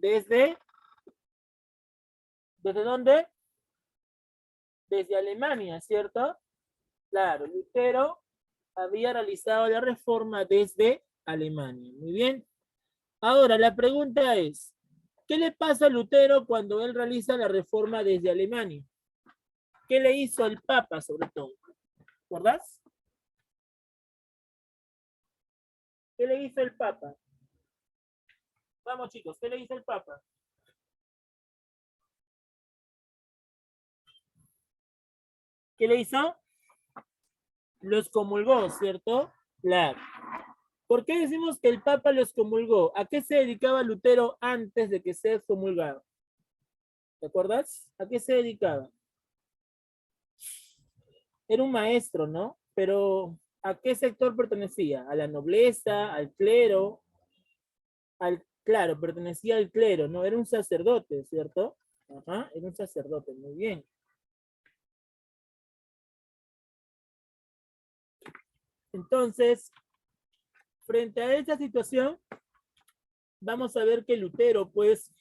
¿Desde dónde? Desde Alemania, ¿cierto? Claro, Lutero había realizado la reforma desde Alemania. Muy bien. Ahora, la pregunta es, ¿qué le pasa a Lutero cuando él realiza la reforma desde Alemania? ¿Qué le hizo el Papa, sobre todo? ¿Recordás? ¿Qué le hizo el Papa? Vamos, chicos, ¿qué le hizo el Papa? ¿Qué le hizo? Los comulgó, ¿cierto? Claro. ¿Por qué decimos que el Papa los comulgó? ¿A qué se dedicaba Lutero antes de que sea excomulgado? ¿Te acuerdas? ¿A qué se dedicaba? Era un maestro, ¿no? Pero ¿a qué sector pertenecía? ¿A la nobleza, al clero? Claro, pertenecía al clero, ¿no? Era un sacerdote, ¿cierto? Ajá, era un sacerdote, muy bien. Entonces, frente a esta situación, vamos a ver que Lutero, pues,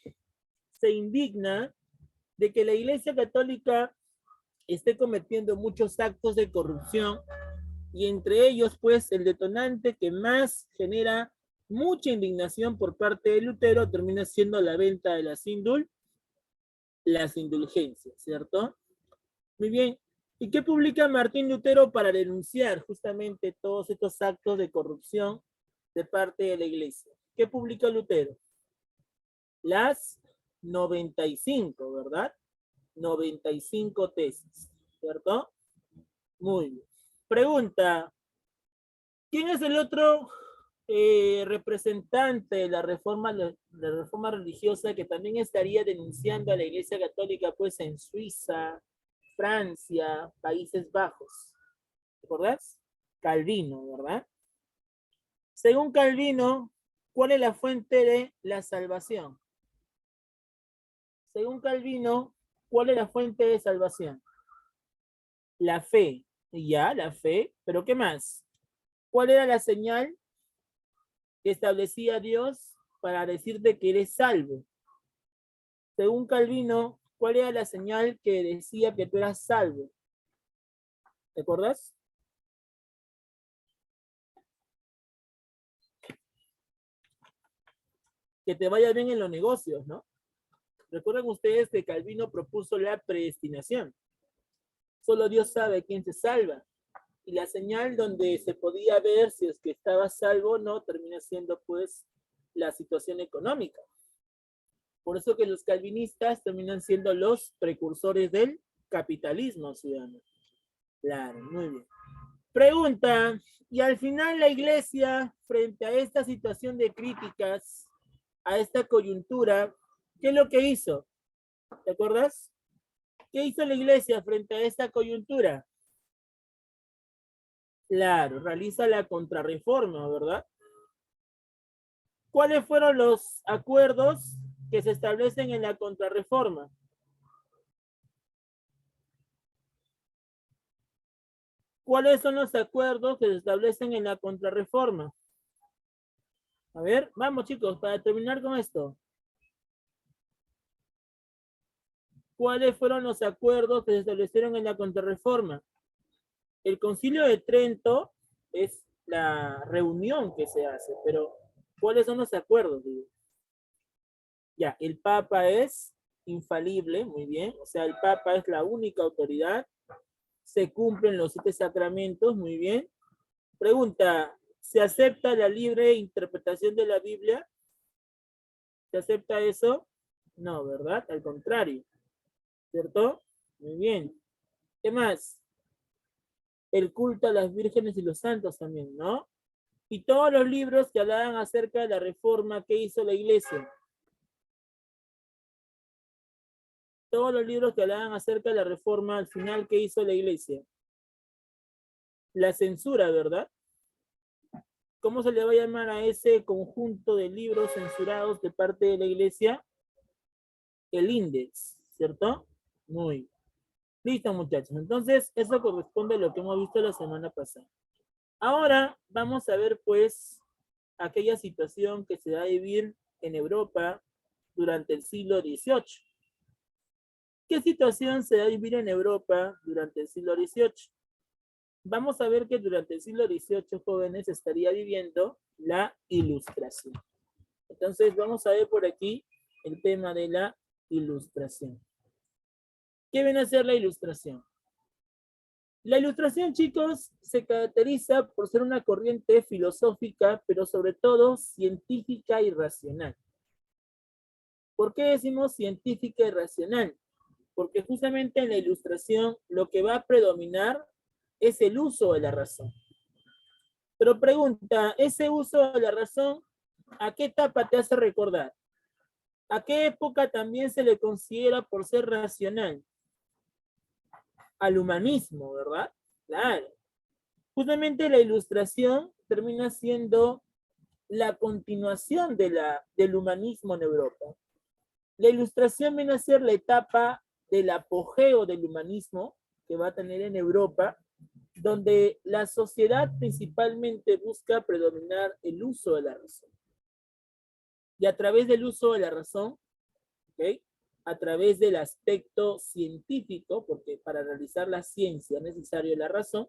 se indigna de que la Iglesia Católica esté cometiendo muchos actos de corrupción y entre ellos, pues, el detonante que más genera mucha indignación por parte de Lutero termina siendo la venta de las indulgencias, ¿cierto? Muy bien. ¿Y qué publica Martín Lutero para denunciar justamente todos estos actos de corrupción de parte de la Iglesia? ¿Qué publica Lutero? Las 95, ¿verdad? 95 tesis, ¿cierto? Muy bien. Pregunta, ¿quién es el otro representante de la reforma religiosa que también estaría denunciando a la Iglesia Católica, pues en Suiza, Francia, Países Bajos? ¿Recordás? Calvino, ¿verdad? Según Calvino, ¿cuál es la fuente de la salvación? Según Calvino, ¿cuál es la fuente de salvación? La fe. Ya, la fe. ¿Pero qué más? ¿Cuál era la señal que establecía Dios para decirte que eres salvo? Según Calvino, ¿cuál era la señal que decía que tú eras salvo? ¿Te acuerdas? Que te vaya bien en los negocios, ¿no? Recuerden ustedes que Calvino propuso la predestinación. Solo Dios sabe quién se salva. Y la señal donde se podía ver si es que estaba salvo o no termina siendo pues la situación económica. Por eso que los calvinistas terminan siendo los precursores del capitalismo ciudadano. Claro, muy bien. Pregunta, y al final la iglesia, frente a esta situación de críticas, a esta coyuntura, ¿qué es lo que hizo? ¿Te acuerdas? ¿Qué hizo la iglesia frente a esta coyuntura? Claro, realiza la contrarreforma, ¿verdad? ¿Cuáles fueron los acuerdos que se establecen en la contrarreforma? ¿Cuáles son los acuerdos que se establecen en la contrarreforma? A ver, vamos chicos, para terminar con esto. ¿Cuáles fueron los acuerdos que se establecieron en la contrarreforma? El Concilio de Trento es la reunión que se hace, pero ¿cuáles son los acuerdos? Digo? Ya, el Papa es infalible, muy bien, o sea, el Papa es la única autoridad, se cumplen los 7 sacramentos, muy bien. Pregunta, ¿se acepta la libre interpretación de la Biblia? ¿Se acepta eso? No, ¿verdad? Al contrario, ¿cierto? Muy bien. ¿Qué más? El culto a las vírgenes y los santos también, ¿no? Y todos los libros que hablaban acerca de la reforma que hizo la iglesia. Todos los libros que hablaban acerca de la reforma al final que hizo la iglesia. La censura, ¿verdad? ¿Cómo se le va a llamar a ese conjunto de libros censurados de parte de la iglesia? El índice, ¿cierto? Muy bien. Listo, muchachos. Entonces, eso corresponde a lo que hemos visto la semana pasada. Ahora vamos a ver, pues, aquella situación que se va a vivir en Europa durante el siglo XVIII. ¿Qué situación se va a vivir en Europa durante el siglo XVIII? Vamos a ver que durante el siglo XVIII, jóvenes, estaría viviendo la Ilustración. Entonces, vamos a ver por aquí el tema de la Ilustración. ¿Qué viene a ser la Ilustración? La Ilustración, chicos, se caracteriza por ser una corriente filosófica, pero sobre todo científica y racional. ¿Por qué decimos científica y racional? Porque justamente en la Ilustración lo que va a predominar es el uso de la razón. Pero pregunta, ¿ese uso de la razón a qué etapa te hace recordar? ¿A qué época también se le considera por ser racional? Al humanismo, ¿verdad? Claro. Justamente la Ilustración termina siendo la continuación del humanismo en Europa. La Ilustración viene a ser la etapa del apogeo del humanismo que va a tener en Europa, donde la sociedad principalmente busca predominar el uso de la razón. Y a través del uso de la razón, ¿okay? A través del aspecto científico, porque para realizar la ciencia es necesario la razón,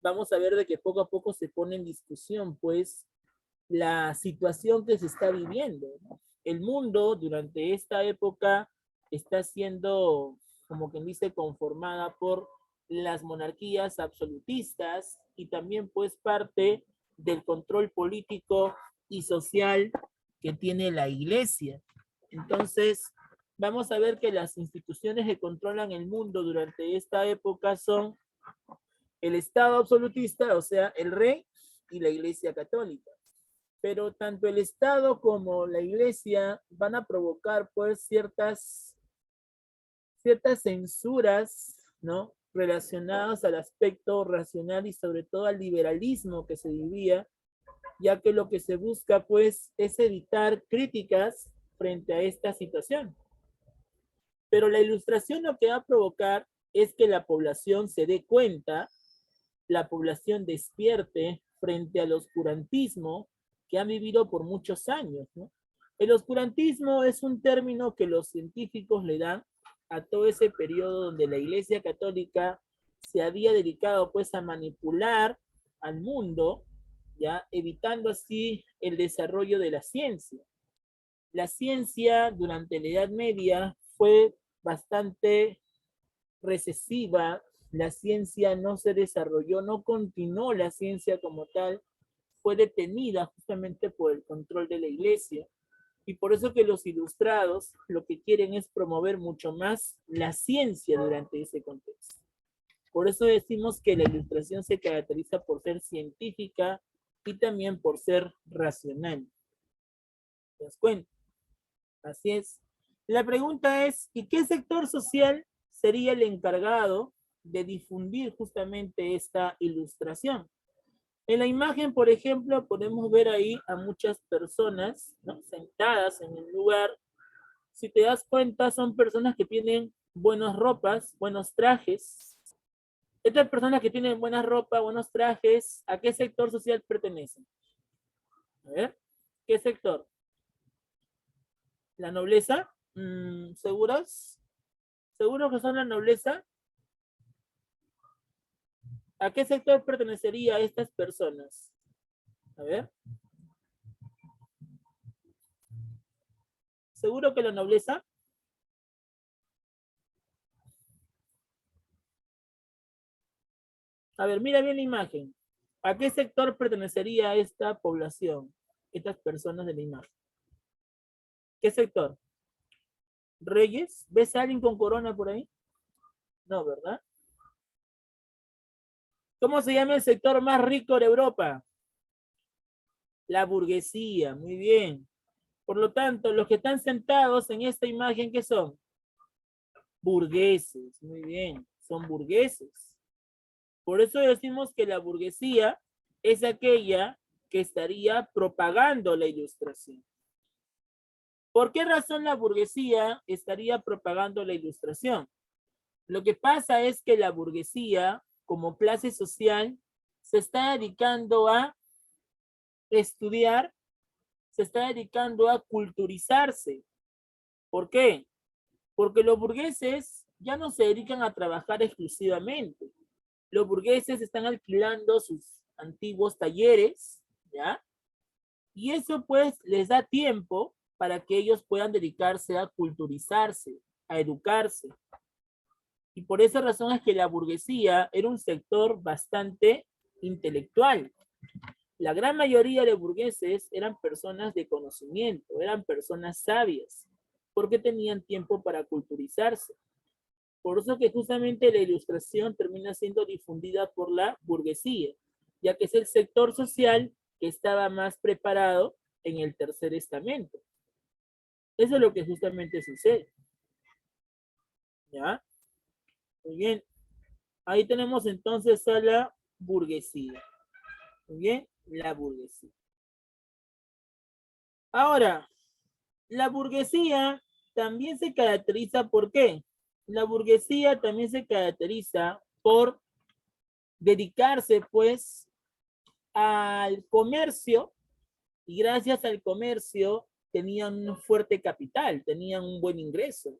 vamos a ver de que poco a poco se pone en discusión, pues, la situación que se está viviendo, ¿no? El mundo durante esta época está siendo, como quien dice, conformada por las monarquías absolutistas y también pues parte del control político y social que tiene la iglesia. Entonces, vamos a ver que las instituciones que controlan el mundo durante esta época son el Estado absolutista, o sea, el rey y la iglesia católica. Pero tanto el Estado como la iglesia van a provocar pues ciertas censuras, ¿no? Relacionadas al aspecto racional y sobre todo al liberalismo que se vivía, ya que lo que se busca pues es evitar críticas frente a esta situación. Pero la Ilustración lo que va a provocar es que la población se dé cuenta, la población despierte frente al oscurantismo que han vivido por muchos años, ¿no? El oscurantismo es un término que los científicos le dan a todo ese periodo donde la Iglesia Católica se había dedicado pues a manipular al mundo, ya evitando así el desarrollo de la ciencia. La ciencia durante la Edad Media fue bastante recesiva, la ciencia no se desarrolló, no continuó la ciencia como tal, fue detenida justamente por el control de la iglesia. Y por eso que los ilustrados lo que quieren es promover mucho más la ciencia durante ese contexto. Por eso decimos que la ilustración se caracteriza por ser científica y también por ser racional. ¿Te das cuenta? Así es. La pregunta es, ¿y qué sector social sería el encargado de difundir justamente esta ilustración? En la imagen, por ejemplo, podemos ver ahí a muchas personas, ¿no?, sentadas en el lugar. Si te das cuenta, son personas que tienen buenas ropas, buenos trajes. Estas personas que tienen buenas ropas, buenos trajes, ¿a qué sector social pertenecen? A ver, ¿qué sector? ¿La nobleza? ¿Seguros? ¿Seguros que son la nobleza? ¿A qué sector pertenecería a estas personas? A ver. ¿Seguro que la nobleza? A ver, mira bien la imagen. ¿A qué sector pertenecería esta población? Estas personas de la imagen. ¿Qué sector? ¿Reyes? ¿Ves a alguien con corona por ahí? No, ¿verdad? ¿Cómo se llama el sector más rico de Europa? La burguesía, muy bien. Por lo tanto, los que están sentados en esta imagen, ¿qué son? Burgueses, muy bien, son burgueses. Por eso decimos que la burguesía es aquella que estaría propagando la ilustración. ¿Por qué razón la burguesía estaría propagando la ilustración? Lo que pasa es que la burguesía, como clase social, se está dedicando a estudiar, se está dedicando a culturizarse. ¿Por qué? Porque los burgueses ya no se dedican a trabajar exclusivamente. Los burgueses están alquilando sus antiguos talleres, ¿ya? Y eso pues les da tiempo para que ellos puedan dedicarse a culturizarse, a educarse. Y por esa razón es que la burguesía era un sector bastante intelectual. La gran mayoría de burgueses eran personas de conocimiento, eran personas sabias, porque tenían tiempo para culturizarse. Por eso que justamente la ilustración termina siendo difundida por la burguesía, ya que es el sector social que estaba más preparado en el tercer estamento. Eso es lo que justamente sucede. ¿Ya? Muy bien. Ahí tenemos entonces a la burguesía. Muy bien, la burguesía. Ahora, la burguesía también se caracteriza ¿por qué? La burguesía también se caracteriza por dedicarse pues al comercio y gracias al comercio tenían un fuerte capital, tenían un buen ingreso,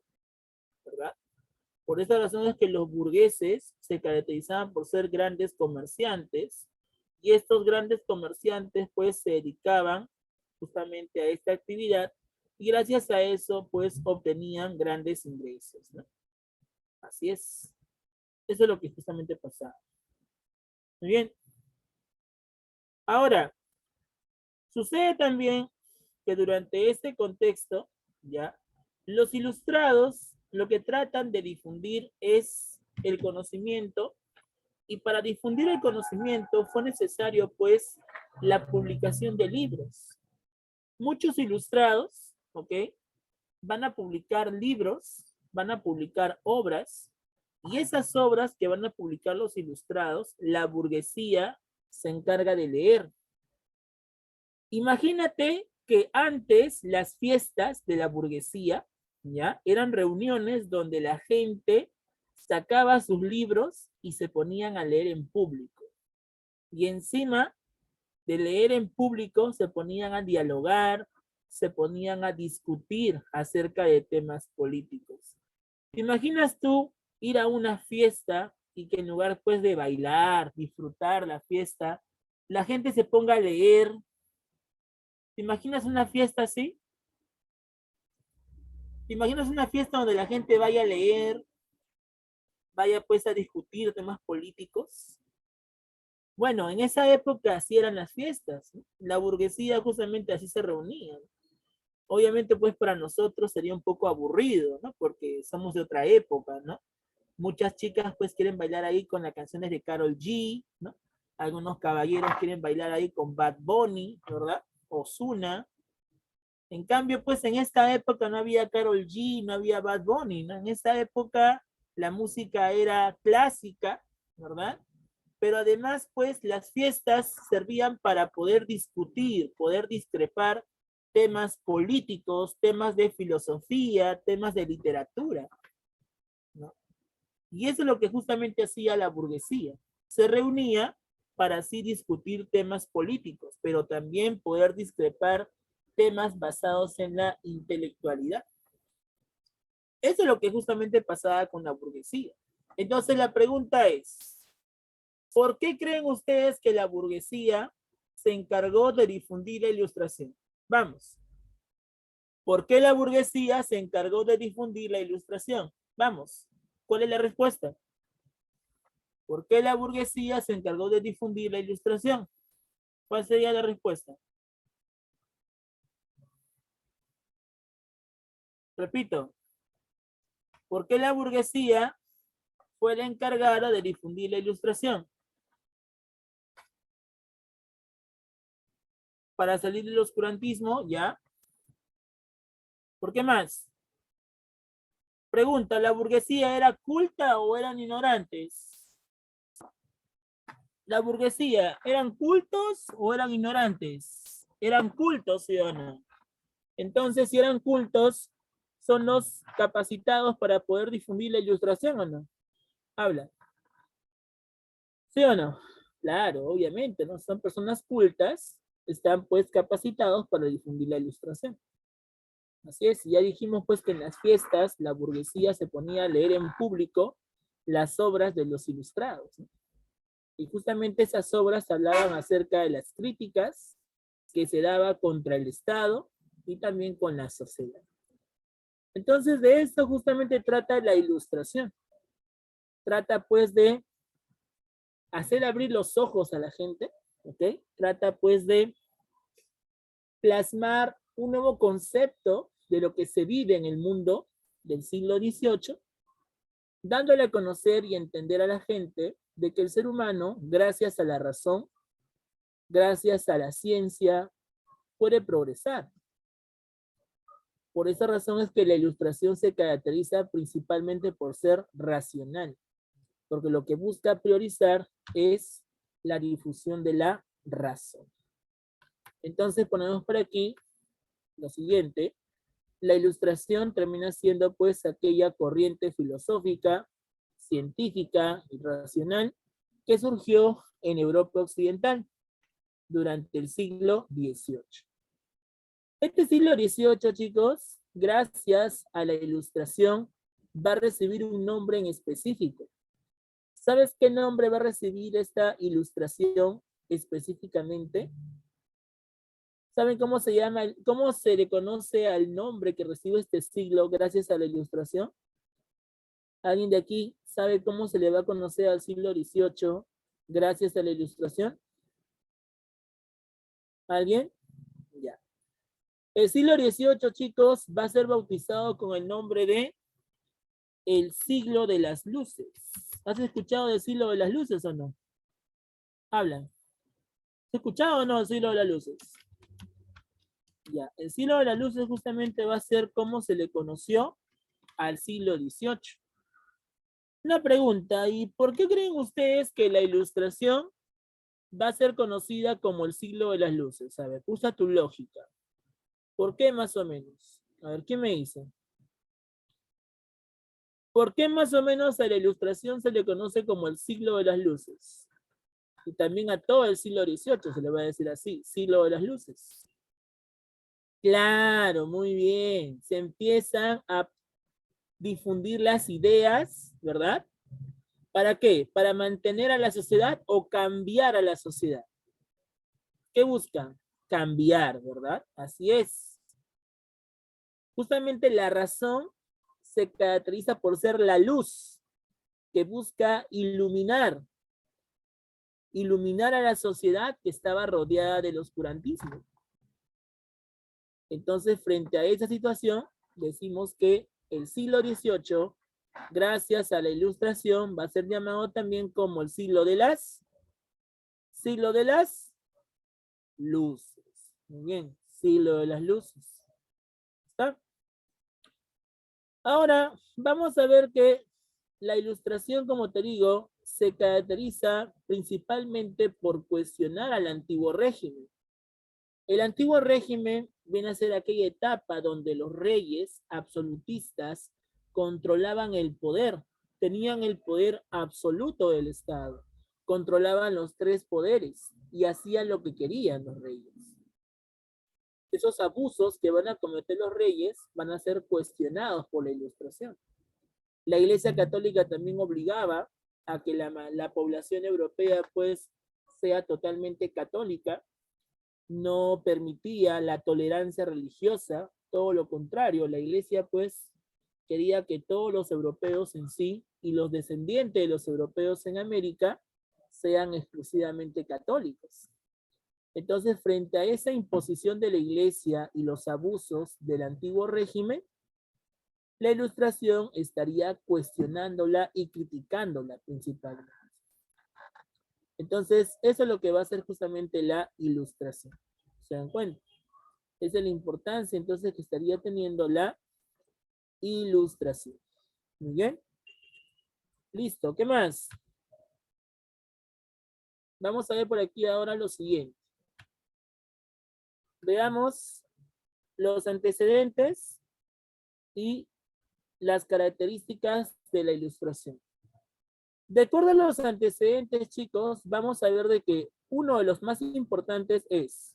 ¿verdad? Por esa razón es que los burgueses se caracterizaban por ser grandes comerciantes y estos grandes comerciantes pues se dedicaban justamente a esta actividad y gracias a eso pues obtenían grandes ingresos, ¿no? Así es. Eso es lo que justamente pasaba. Muy bien. Ahora, sucede también que durante este contexto, ya, los ilustrados lo que tratan de difundir es el conocimiento y para difundir el conocimiento fue necesario pues la publicación de libros. Muchos ilustrados, ¿ok? Van a publicar libros, van a publicar obras y esas obras que van a publicar los ilustrados, la burguesía se encarga de leer. Imagínate que antes las fiestas de la burguesía, ¿ya? Eran reuniones donde la gente sacaba sus libros y se ponían a leer en público. Y encima de leer en público se ponían a dialogar, se ponían a discutir acerca de temas políticos. ¿Te imaginas tú ir a una fiesta y que en lugar pues de bailar, disfrutar la fiesta, la gente se ponga a leer? ¿Te imaginas una fiesta así? ¿Te imaginas una fiesta donde la gente vaya a leer, vaya pues a discutir temas políticos? Bueno, en esa época así eran las fiestas, ¿no? La burguesía justamente así se reunía. Obviamente pues para nosotros sería un poco aburrido, ¿no? Porque somos de otra época, ¿no? Muchas chicas pues quieren bailar ahí con las canciones de Karol G, ¿no? Algunos caballeros quieren bailar ahí con Bad Bunny, ¿verdad? Ozuna. En cambio, pues en esta época no había Karol G, no había Bad Bunny, ¿no? En esta época la música era clásica, ¿verdad? Pero además, pues las fiestas servían para poder discutir, poder discrepar temas políticos, temas de filosofía, temas de literatura, ¿no? Y eso es lo que justamente hacía la burguesía. Se reunía para así discutir temas políticos, pero también poder discrepar temas basados en la intelectualidad. Eso es lo que justamente pasaba con la burguesía. Entonces la pregunta es, ¿por qué creen ustedes que la burguesía se encargó de difundir la ilustración? Vamos. ¿Por qué la burguesía se encargó de difundir la ilustración? Vamos. ¿Cuál es la respuesta? ¿Por qué la burguesía se encargó de difundir la ilustración? ¿Cuál sería la respuesta? Repito, ¿por qué la burguesía fue la encargada de difundir la ilustración? Para salir del oscurantismo, ¿ya? ¿Por qué más? Pregunta, ¿la burguesía era culta o eran ignorantes? ¿La burguesía eran cultos o eran ignorantes? Eran cultos, ¿sí o no? Entonces, si eran cultos, ¿son los capacitados para poder difundir la ilustración o no? Habla. ¿Sí o no? Claro, obviamente, ¿no? Son personas cultas, están pues capacitados para difundir la ilustración. Así es, ya dijimos pues que en las fiestas la burguesía se ponía a leer en público las obras de los ilustrados, ¿no? Y justamente esas obras hablaban acerca de las críticas que se daba contra el Estado y también con la sociedad. Entonces de esto justamente trata la ilustración. Trata pues de hacer abrir los ojos a la gente, ¿ok? Trata pues de plasmar un nuevo concepto de lo que se vive en el mundo del siglo XVIII, dándole a conocer y entender a la gente de que el ser humano, gracias a la razón, gracias a la ciencia, puede progresar. Por esa razón es que la ilustración se caracteriza principalmente por ser racional, porque lo que busca priorizar es la difusión de la razón. Entonces ponemos por aquí lo siguiente: la ilustración termina siendo pues aquella corriente filosófica, científica y racional que surgió en Europa Occidental durante el siglo XVIII. Este siglo XVIII, chicos, gracias a la ilustración, va a recibir un nombre en específico. ¿Sabes qué nombre va a recibir esta ilustración específicamente? ¿Saben cómo se llama, cómo se le conoce al nombre que recibe este siglo gracias a la ilustración? ¿Alguien de aquí sabe cómo se le va a conocer al siglo XVIII gracias a la ilustración? ¿Alguien? Ya. El siglo XVIII, chicos, va a ser bautizado con el nombre de el siglo de las luces. ¿Has escuchado del siglo de las luces o no? Hablan. ¿Has escuchado o no el siglo de las luces? Ya, el siglo de las luces justamente va a ser como se le conoció al siglo XVIII. Una pregunta, ¿y por qué creen ustedes que la ilustración va a ser conocida como el siglo de las luces? A ver, usa tu lógica. ¿Por qué más o menos? A ver, ¿qué me dice? ¿Por qué más o menos a la ilustración se le conoce como el siglo de las luces? Y también a todo el siglo XVIII se le va a decir así, siglo de las luces. Claro, muy bien. Se empiezan a difundir las ideas, ¿verdad? ¿Para qué? Para mantener a la sociedad o cambiar a la sociedad. ¿Qué buscan? Cambiar, ¿verdad? Así es. Justamente la razón se caracteriza por ser la luz que busca iluminar a la sociedad que estaba rodeada del oscurantismo. Entonces, frente a esa situación, decimos que el siglo XVIII, gracias a la ilustración, va a ser llamado también como el siglo de las luces. Muy bien, siglo de las luces. ¿Está? Ahora, vamos a ver que la ilustración, como te digo, se caracteriza principalmente por cuestionar al antiguo régimen. El antiguo régimen viene a ser aquella etapa donde los reyes absolutistas controlaban el poder, tenían el poder absoluto del Estado, controlaban los tres poderes y hacían lo que querían los reyes. Esos abusos que van a cometer los reyes van a ser cuestionados por la ilustración. La Iglesia Católica también obligaba a que la población europea pues sea totalmente católica, no permitía la tolerancia religiosa, todo lo contrario, la Iglesia pues quería que todos los europeos en sí y los descendientes de los europeos en América sean exclusivamente católicos. Entonces, frente a esa imposición de la Iglesia y los abusos del antiguo régimen, la ilustración estaría cuestionándola y criticándola principalmente. Entonces, eso es lo que va a ser justamente la ilustración. ¿Se dan cuenta? Esa es la importancia entonces que estaría teniendo la ilustración. Muy bien. Listo. ¿Qué más? Vamos a ver por aquí ahora lo siguiente. Veamos los antecedentes y las características de la ilustración. De acuerdo a los antecedentes, chicos, vamos a ver de que uno de los más importantes es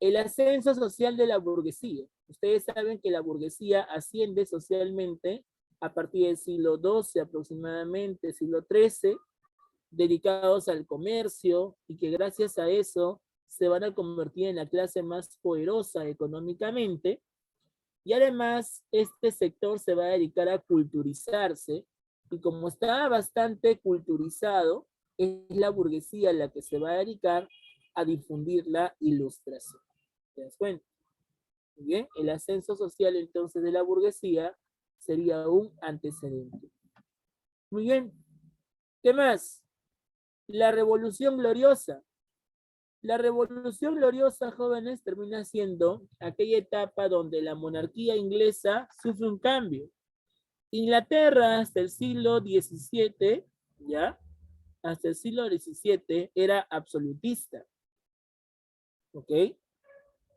El ascenso social de la burguesía. Ustedes saben que la burguesía asciende socialmente a partir del siglo XII aproximadamente, siglo XIII, dedicados al comercio y que gracias a eso se van a convertir en la clase más poderosa económicamente. Y además, este sector se va a dedicar a culturizarse y como está bastante culturizado, es la burguesía la que se va a dedicar a difundir la ilustración. ¿Te das cuenta? Muy bien, el ascenso social entonces de la burguesía sería un antecedente. Muy bien, ¿qué más? La Revolución Gloriosa. La Revolución Gloriosa, jóvenes, termina siendo aquella etapa donde la monarquía inglesa sufre un cambio. Inglaterra hasta el siglo XVII, ¿ya? Hasta el siglo XVII era absolutista, ¿ok?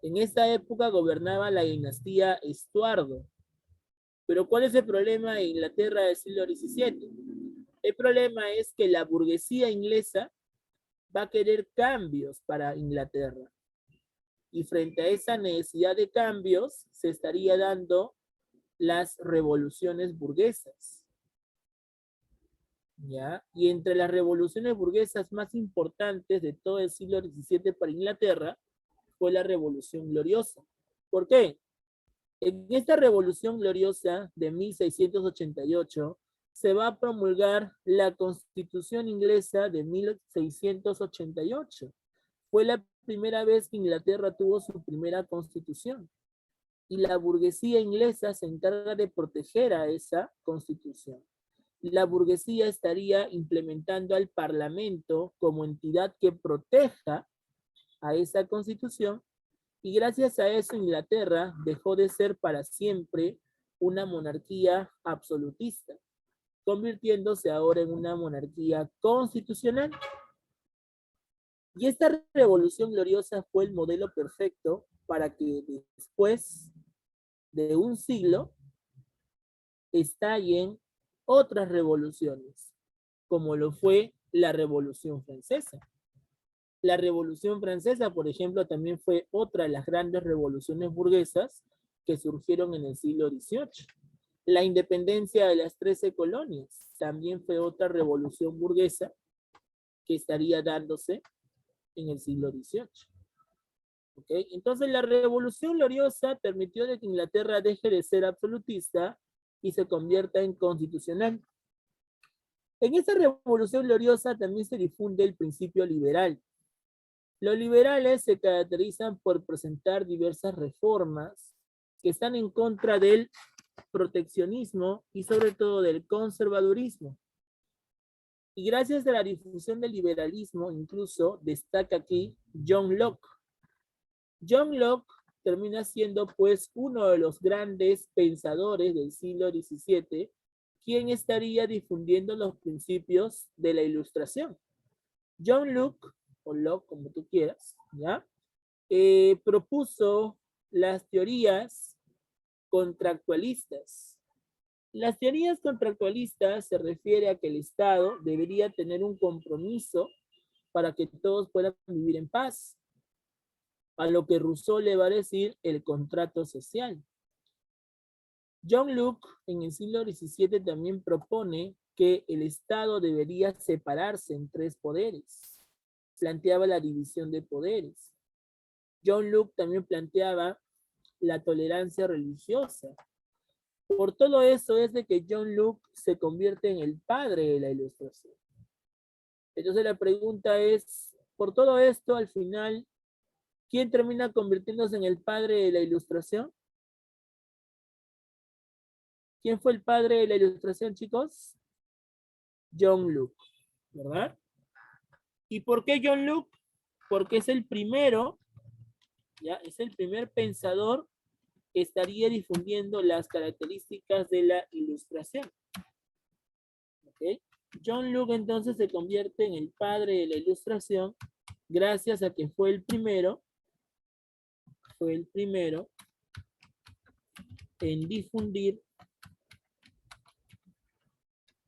En esta época gobernaba la dinastía Estuardo. Pero ¿cuál es el problema de Inglaterra del siglo XVII? El problema es que la burguesía inglesa va a querer cambios para Inglaterra. Y frente a esa necesidad de cambios, se estaría dando las revoluciones burguesas. ¿Ya? Y entre las revoluciones burguesas más importantes de todo el siglo XVII para Inglaterra fue la Revolución Gloriosa. ¿Por qué? En esta Revolución Gloriosa de 1688 se va a promulgar la Constitución inglesa de 1688. Fue la primera vez que Inglaterra tuvo su primera constitución y la burguesía inglesa se encarga de proteger a esa constitución. La burguesía estaría implementando al Parlamento como entidad que proteja a esa constitución y gracias a eso Inglaterra dejó de ser para siempre una monarquía absolutista, convirtiéndose ahora en una monarquía constitucional. Y esta revolución gloriosa fue el modelo perfecto para que después de un siglo estallen otras revoluciones, como lo fue la Revolución Francesa. La Revolución Francesa, por ejemplo, también fue otra de las grandes revoluciones burguesas que surgieron en el siglo XVIII. La independencia de las 13 colonias también fue otra revolución burguesa que estaría dándose en el siglo XVIII. ¿Okay? Entonces la Revolución Gloriosa permitió de que Inglaterra deje de ser absolutista y se convierta en constitucional. En esta Revolución Gloriosa también se difunde el principio liberal. Los liberales se caracterizan por presentar diversas reformas que están en contra del proteccionismo y sobre todo del conservadurismo. Y gracias a la difusión del liberalismo, incluso destaca aquí John Locke. John Locke termina siendo pues uno de los grandes pensadores del siglo XVII, quien estaría difundiendo los principios de la Ilustración. John Locke, o Locke como tú quieras, ¿ya? Propuso las teorías contractualistas. Las teorías contractualistas se refiere a que el Estado debería tener un compromiso para que todos puedan vivir en paz, a lo que Rousseau le va a decir el contrato social. John Locke en el siglo XVII también propone que el Estado debería separarse en 3 poderes. Planteaba la división de poderes. John Locke también planteaba la tolerancia religiosa. Por todo eso es de que John Locke se convierte en el padre de la Ilustración. Entonces la pregunta es, por todo esto, al final, ¿quién termina convirtiéndose en el padre de la Ilustración? ¿Quién fue el padre de la Ilustración, chicos? John Locke, ¿verdad? ¿Y por qué John Locke? Porque es el primero, ya, es el primer pensador que estaría difundiendo las características de la Ilustración. ¿Okay? John Locke entonces se convierte en el padre de la Ilustración gracias a que fue el primero en difundir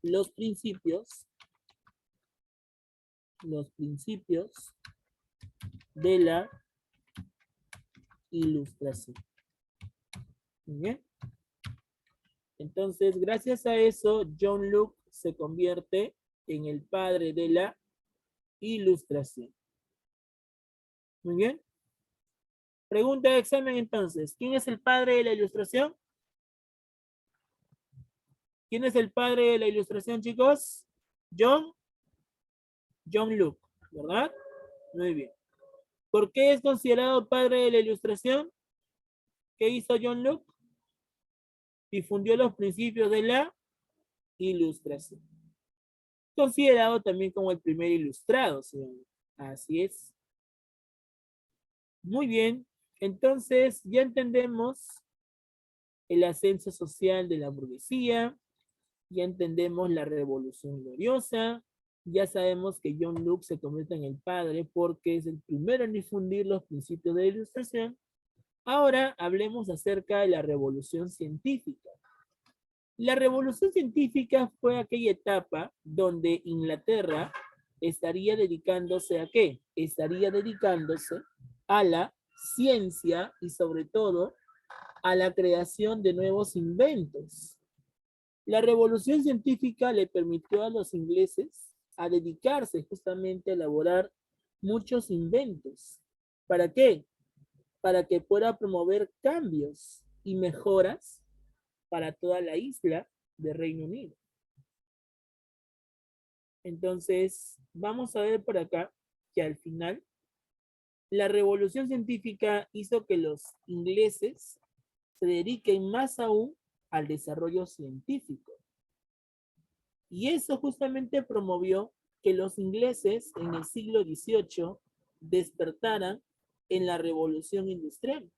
los principios de la Ilustración. Muy bien. Entonces, gracias a eso, John Locke se convierte en el padre de la Ilustración. Muy bien. Pregunta de examen entonces. ¿Quién es el padre de la Ilustración? ¿Quién es el padre de la Ilustración, chicos? John Locke, ¿verdad? Muy bien. ¿Por qué es considerado padre de la Ilustración? ¿Qué hizo John Locke? Difundió los principios de la Ilustración. Considerado también como el primer ilustrado, ¿sí? Así es. Muy bien. Entonces, ya entendemos el ascenso social de la burguesía, ya entendemos la revolución gloriosa, ya sabemos que John Locke se convierte en el padre porque es el primero en difundir los principios de la Ilustración. Ahora hablemos acerca de la revolución científica. La revolución científica fue aquella etapa donde Inglaterra estaría dedicándose ¿a qué? Estaría dedicándose a la ciencia y sobre todo a la creación de nuevos inventos. La revolución científica le permitió a los ingleses a dedicarse justamente a elaborar muchos inventos. ¿Para qué? Para que pueda promover cambios y mejoras para toda la isla de Reino Unido. Entonces, vamos a ver por acá que al final la revolución científica hizo que los ingleses se dediquen más aún al desarrollo científico. Y eso justamente promovió que los ingleses en el siglo XVIII despertaran en la revolución industrial.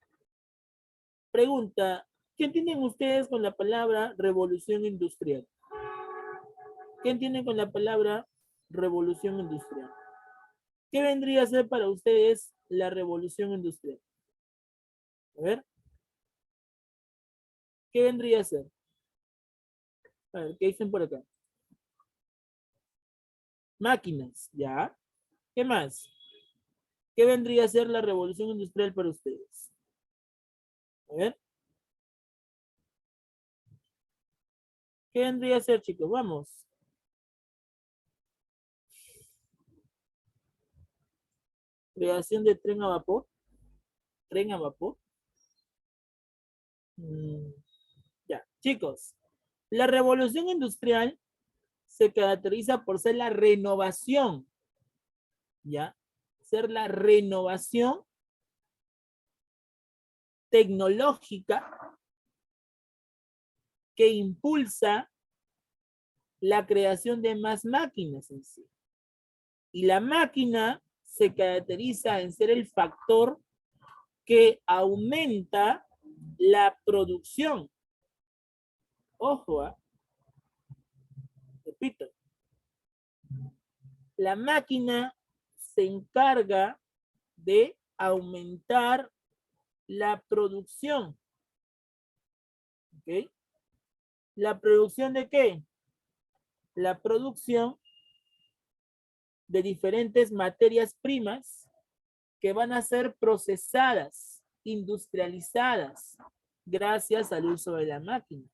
Pregunta, ¿qué entienden ustedes con la palabra revolución industrial? ¿Qué entienden con la palabra revolución industrial? ¿Qué vendría a ser para ustedes la revolución industrial? A ver, ¿qué vendría a ser? A ver, ¿qué dicen por acá? Máquinas, ¿ya? ¿Qué más? ¿Qué vendría a ser la revolución industrial para ustedes? A ver, ¿qué vendría a ser, chicos? Vamos. Creación de tren a vapor. Tren a vapor. Ya, chicos. La revolución industrial se caracteriza por ser la renovación, ¿ya? Ser la renovación tecnológica que impulsa la creación de más máquinas en sí. Y la máquina se caracteriza en ser el factor que aumenta la producción. Ojo, repito, la máquina se encarga de aumentar la producción. ¿Ok? ¿La producción de qué? La producción de diferentes materias primas que van a ser procesadas, industrializadas, gracias al uso de la máquina.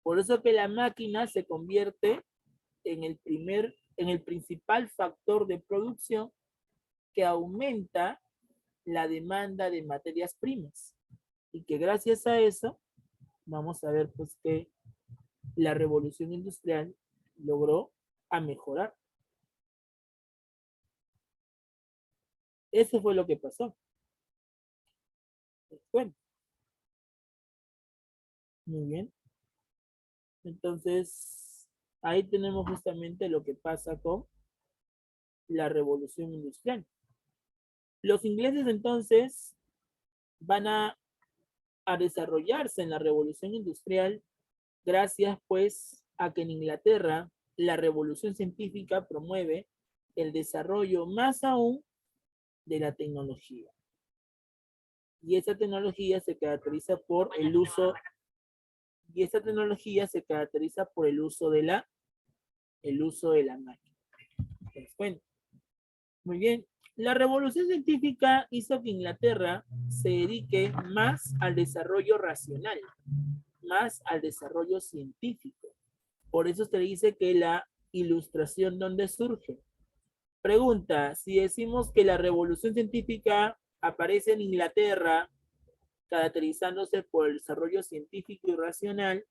Por eso que la máquina se convierte en el principal factor de producción que aumenta la demanda de materias primas. Y que gracias a eso, vamos a ver pues que la revolución industrial logró a mejorar. Eso fue lo que pasó. Bueno, muy bien. Entonces, ahí tenemos justamente lo que pasa con la revolución industrial. Los ingleses entonces van a desarrollarse en la revolución industrial gracias pues a que en Inglaterra la revolución científica promueve el desarrollo más aún de la tecnología. Y esa tecnología se caracteriza por el uso el uso de la máquina. Pues, bueno, muy bien. La revolución científica hizo que Inglaterra se dedique más al desarrollo racional, más al desarrollo científico. Por eso se dice que la ilustración, ¿dónde surge? Pregunta, si decimos que la revolución científica aparece en Inglaterra, caracterizándose por el desarrollo científico y racional,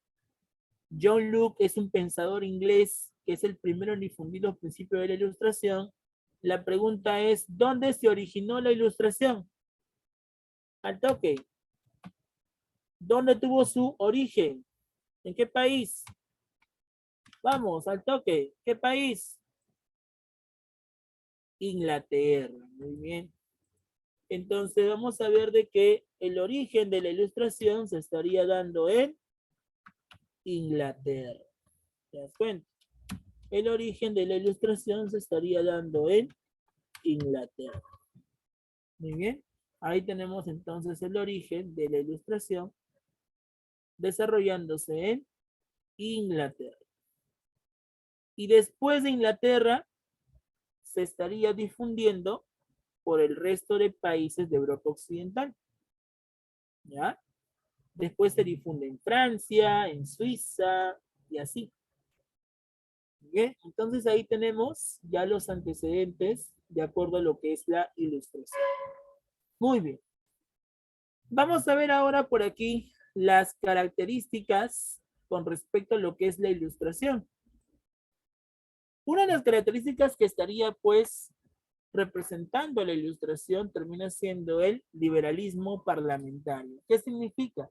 John Locke es un pensador inglés que es el primero en difundir los principios de la ilustración. La pregunta es, ¿dónde se originó la ilustración? Al toque. ¿Dónde tuvo su origen? ¿En qué país? Vamos, al toque. ¿Qué país? Inglaterra. Muy bien. Entonces vamos a ver de que el origen de la ilustración se estaría dando en Inglaterra. ¿Te das cuenta? El origen de la ilustración se estaría dando en Inglaterra. Muy bien. Ahí tenemos entonces el origen de la ilustración desarrollándose en Inglaterra. Y después de Inglaterra se estaría difundiendo por el resto de países de Europa Occidental. ¿Ya? Después se difunde en Francia, en Suiza y así. ¿Bien? Entonces ahí tenemos ya los antecedentes de acuerdo a lo que es la ilustración. Muy bien. Vamos a ver ahora por aquí las características con respecto a lo que es la ilustración. Una de las características que estaría pues representando la ilustración termina siendo el liberalismo parlamentario. ¿Qué significa?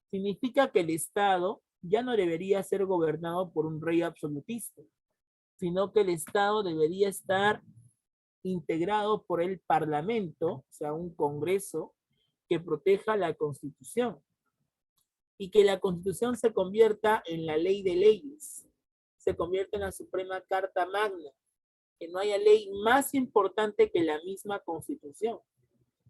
Significa que el Estado ya no debería ser gobernado por un rey absolutista, sino que el Estado debería estar integrado por el Parlamento, o sea, un Congreso que proteja la Constitución y que la Constitución se convierta en la ley de leyes, se convierta en la Suprema Carta Magna, que no haya ley más importante que la misma Constitución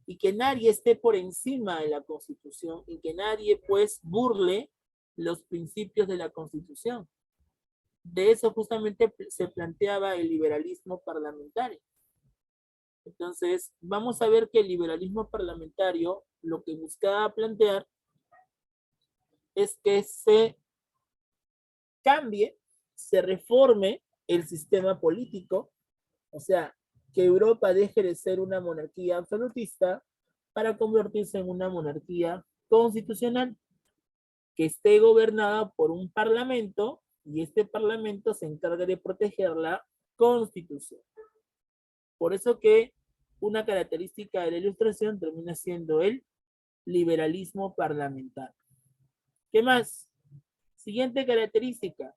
y que nadie esté por encima de la Constitución y que nadie pues burle los principios de la Constitución. De eso justamente se planteaba el liberalismo parlamentario. Entonces, vamos a ver que el liberalismo parlamentario lo que buscaba plantear es que se cambie, se reforme el sistema político, o sea, que Europa deje de ser una monarquía absolutista para convertirse en una monarquía constitucional que esté gobernada por un parlamento y este parlamento se encargue de proteger la constitución. Por eso que una característica de la ilustración termina siendo el liberalismo parlamentario. ¿Qué más? Siguiente característica.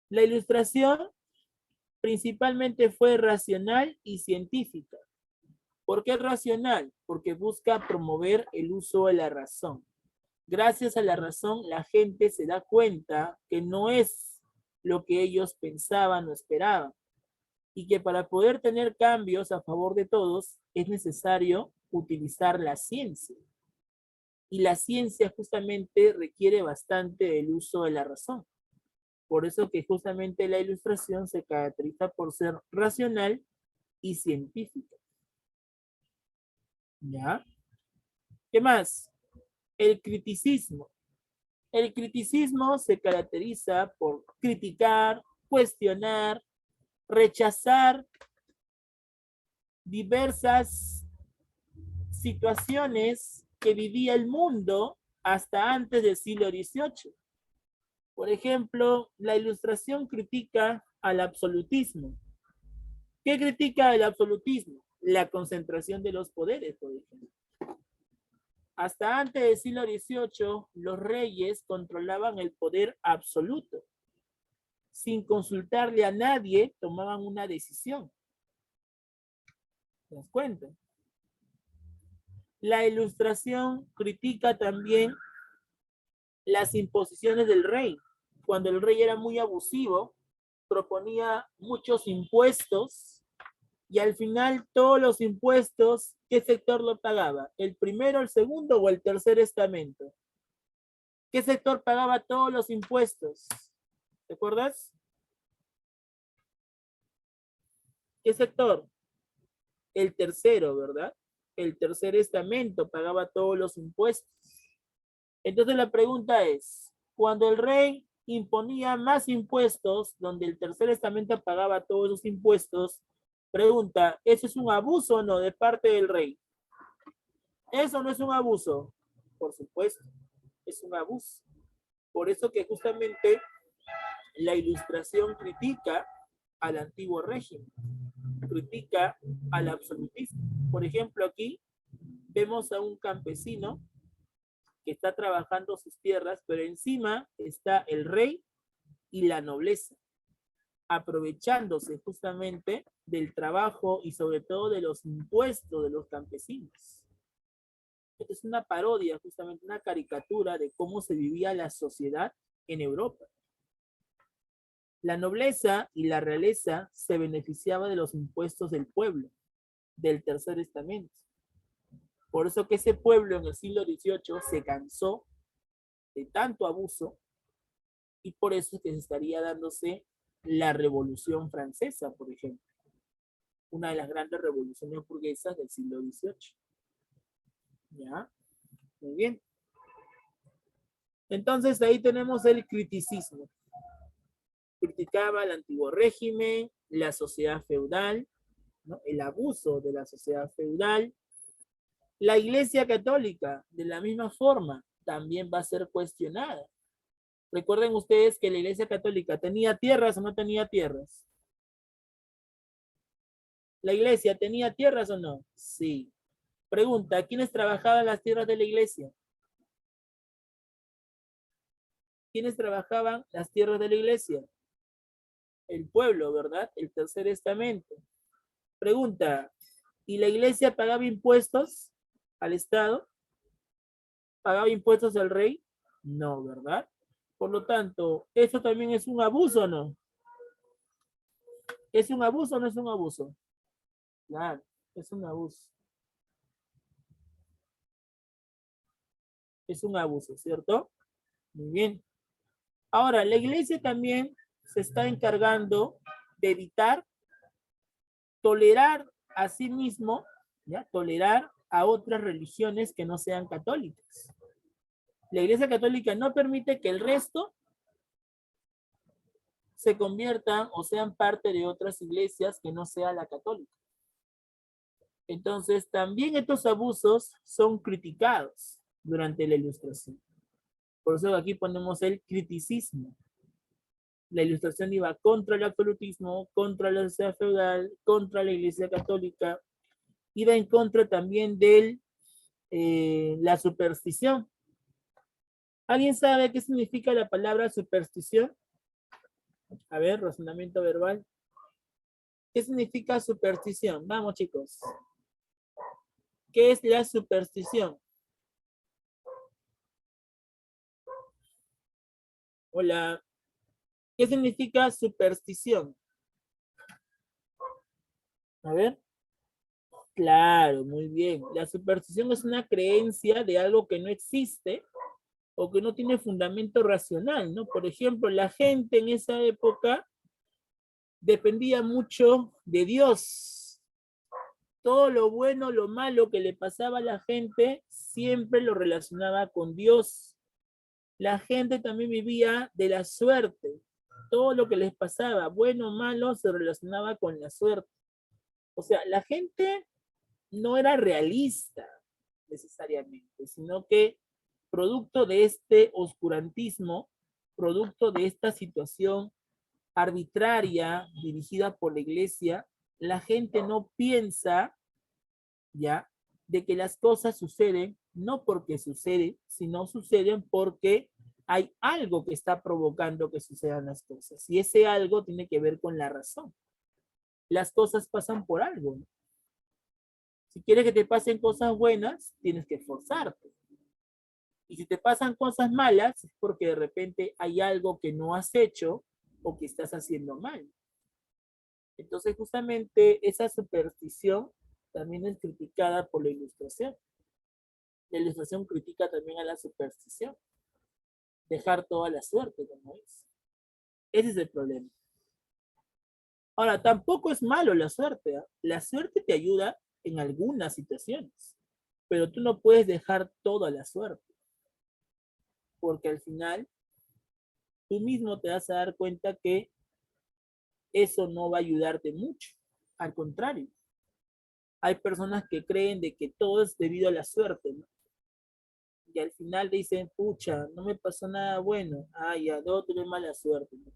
La ilustración principalmente fue racional y científica. ¿Por qué racional? Porque busca promover el uso de la razón. Gracias a la razón, la gente se da cuenta que no es lo que ellos pensaban o esperaban y que para poder tener cambios a favor de todos es necesario utilizar la ciencia. Y la ciencia justamente requiere bastante el uso de la razón. Por eso que justamente la ilustración se caracteriza por ser racional y científica. ¿Ya? ¿Qué más? El criticismo. El criticismo se caracteriza por criticar, cuestionar, rechazar diversas situaciones que vivía el mundo hasta antes del siglo XVIII. Por ejemplo, la ilustración critica al absolutismo. ¿Qué critica el absolutismo? La concentración de los poderes, por ejemplo. Hasta antes del siglo XVIII, los reyes controlaban el poder absoluto. Sin consultarle a nadie, tomaban una decisión. ¿Te das cuenta? La ilustración critica también las imposiciones del rey. Cuando el rey era muy abusivo, proponía muchos impuestos y al final todos los impuestos, ¿qué sector lo pagaba? ¿El primero, el segundo o el tercer estamento? ¿Qué sector pagaba todos los impuestos? ¿Te acuerdas? ¿Qué sector? el tercero, ¿verdad? El tercer estamento pagaba todos los impuestos. Entonces la pregunta es, cuando el rey imponía más impuestos, donde el tercer estamento pagaba todos los impuestos, pregunta, ¿eso es un abuso o no de parte del rey? ¿Eso no es un abuso? Por supuesto, es un abuso. Por eso que justamente la Ilustración critica al antiguo régimen, critica al absolutismo. Por ejemplo, aquí vemos a un campesino que está trabajando sus tierras, pero encima está el rey y la nobleza, aprovechándose justamente del trabajo y sobre todo de los impuestos de los campesinos. Esto es una parodia, justamente una caricatura de cómo se vivía la sociedad en Europa. La nobleza y la realeza se beneficiaba de los impuestos del pueblo, del tercer estamento. Por eso que ese pueblo en el siglo XVIII se cansó de tanto abuso y por eso es que se estaría dándose la Revolución Francesa, por ejemplo. Una de las grandes revoluciones burguesas del siglo XVIII. ¿Ya? Muy bien. Entonces ahí tenemos el criticismo. Criticaba el antiguo régimen, la sociedad feudal, ¿no? El abuso de la sociedad feudal. La Iglesia Católica, de la misma forma, también va a ser cuestionada. Recuerden ustedes que la Iglesia Católica tenía tierras o no tenía tierras. ¿La Iglesia tenía tierras o no? Sí. Pregunta, ¿quiénes trabajaban las tierras de la Iglesia? ¿Quiénes trabajaban las tierras de la Iglesia? El pueblo, ¿verdad? El tercer estamento. Pregunta, ¿y la Iglesia pagaba impuestos al Estado? ¿Pagaba impuestos al rey? No, ¿verdad? Por lo tanto, ¿eso también es un abuso o no? ¿Es un abuso o no es un abuso? Claro, es un abuso. Es un abuso, ¿cierto? Muy bien. Ahora, la iglesia también se está encargando de evitar tolerar a sí mismo, ¿ya? Tolerar a otras religiones que no sean católicas. La iglesia católica no permite que el resto se conviertan o sean parte de otras iglesias que no sea la católica. Entonces, también estos abusos son criticados durante la Ilustración. Por eso aquí ponemos el criticismo. La Ilustración iba contra el absolutismo, contra la sociedad feudal, contra la Iglesia Católica, iba en contra también de la superstición. ¿Alguien sabe qué significa la palabra superstición? A ver, razonamiento verbal. ¿Qué significa superstición? Vamos, chicos. ¿Qué es la superstición? Hola. ¿Qué significa superstición? A ver. Claro, muy bien. La superstición es una creencia de algo que no existe o que no tiene fundamento racional, ¿no? Por ejemplo, la gente en esa época dependía mucho de Dios. Todo lo bueno, lo malo que le pasaba a la gente, siempre lo relacionaba con Dios. La gente también vivía de la suerte. Todo lo que les pasaba, bueno o malo, se relacionaba con la suerte. O sea, la gente no era realista necesariamente, sino que producto de este oscurantismo, producto de esta situación arbitraria dirigida por la iglesia, la gente no piensa ya de que las cosas suceden no porque suceden, sino suceden porque hay algo que está provocando que sucedan las cosas. Y ese algo tiene que ver con la razón. Las cosas pasan por algo, ¿no? Si quieres que te pasen cosas buenas, tienes que esforzarte. Y si te pasan cosas malas, es porque de repente hay algo que no has hecho o que estás haciendo mal. Entonces, justamente esa superstición también es criticada por la Ilustración. La Ilustración critica también a la superstición. Dejar toda la suerte, como es. Ese es el problema. Ahora, tampoco es malo la suerte, ¿eh? La suerte te ayuda en algunas situaciones, pero tú no puedes dejar toda la suerte, porque al final tú mismo te vas a dar cuenta que eso no va a ayudarte mucho. Al contrario, hay personas que creen de que todo es debido a la suerte, ¿no? Y al final dicen, pucha, no me pasó nada bueno. Ay, ya, no tuve mala suerte, ¿no?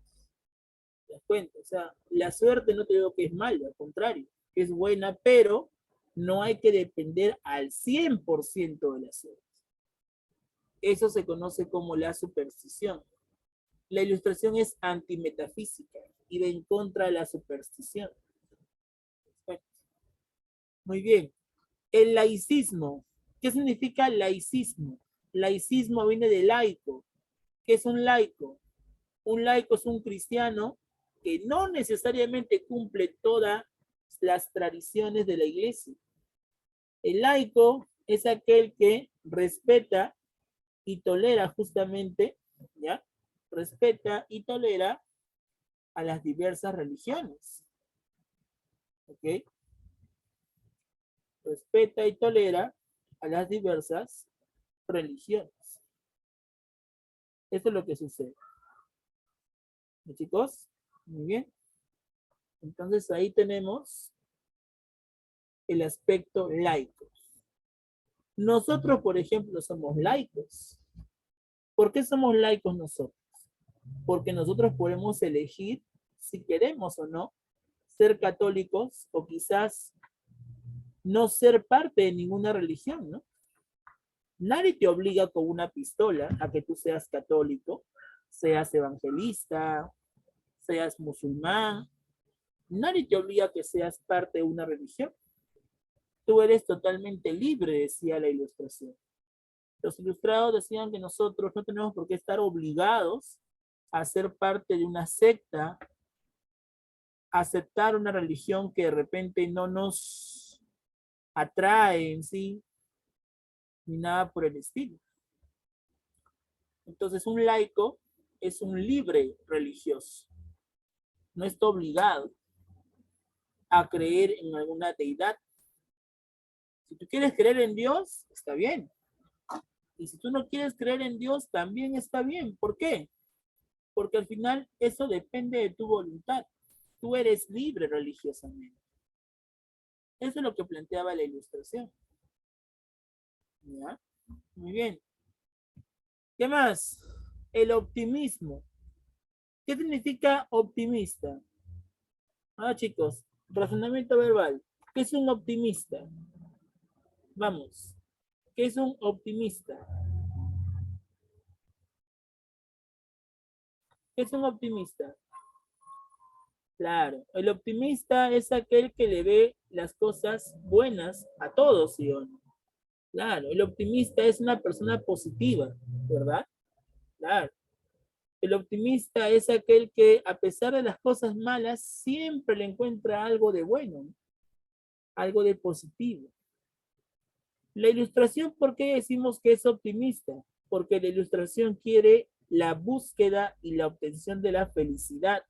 ¿Te das cuenta? O sea, la suerte no te digo que es mala, al contrario, es buena, pero no hay que depender al 100% de la suerte. Eso se conoce como la superstición. La ilustración es antimetafísica y va en contra de la superstición. Bueno, muy bien. El laicismo. ¿Qué significa laicismo? Laicismo viene de laico. ¿Qué es un laico? Un laico es un cristiano que no necesariamente cumple todas las tradiciones de la iglesia. El laico es aquel que respeta y tolera justamente, ¿ya? Respeta y tolera a las diversas religiones. ¿Ok? Respeta y tolera a las diversas religiones. Esto es lo que sucede. ¿Sí, chicos? Muy bien. Entonces ahí tenemos el aspecto laico. Nosotros, por ejemplo, somos laicos. ¿Por qué somos laicos nosotros? Porque nosotros podemos elegir si queremos o no ser católicos o quizás no ser parte de ninguna religión, ¿no? Nadie te obliga con una pistola a que tú seas católico, seas evangelista, seas musulmán. Nadie te obliga a que seas parte de una religión. Tú eres totalmente libre, decía la ilustración. Los ilustrados decían que nosotros no tenemos por qué estar obligados a ser parte de una secta, a aceptar una religión que de repente no nos atrae en sí, ni nada por el estilo. Entonces, un laico es un libre religioso. No está obligado a creer en alguna deidad. Si tú quieres creer en Dios, está bien. Y si tú no quieres creer en Dios, también está bien. ¿Por qué? Porque al final eso depende de tu voluntad. Tú eres libre religiosamente. Eso es lo que planteaba la ilustración. ¿Ya? Muy bien. ¿Qué más? El optimismo. ¿Qué significa optimista? Ah, chicos, razonamiento verbal. ¿Qué es un optimista? Vamos. ¿Qué es un optimista? ¿Qué es un optimista? Claro, el optimista es aquel que le ve las cosas buenas a todos, ¿sí o no? Claro, el optimista es una persona positiva, ¿verdad? Claro. El optimista es aquel que a pesar de las cosas malas siempre le encuentra algo de bueno, ¿no? Algo de positivo. La ilustración, ¿por qué decimos que es optimista? Porque la ilustración quiere la búsqueda y la obtención de la felicidad.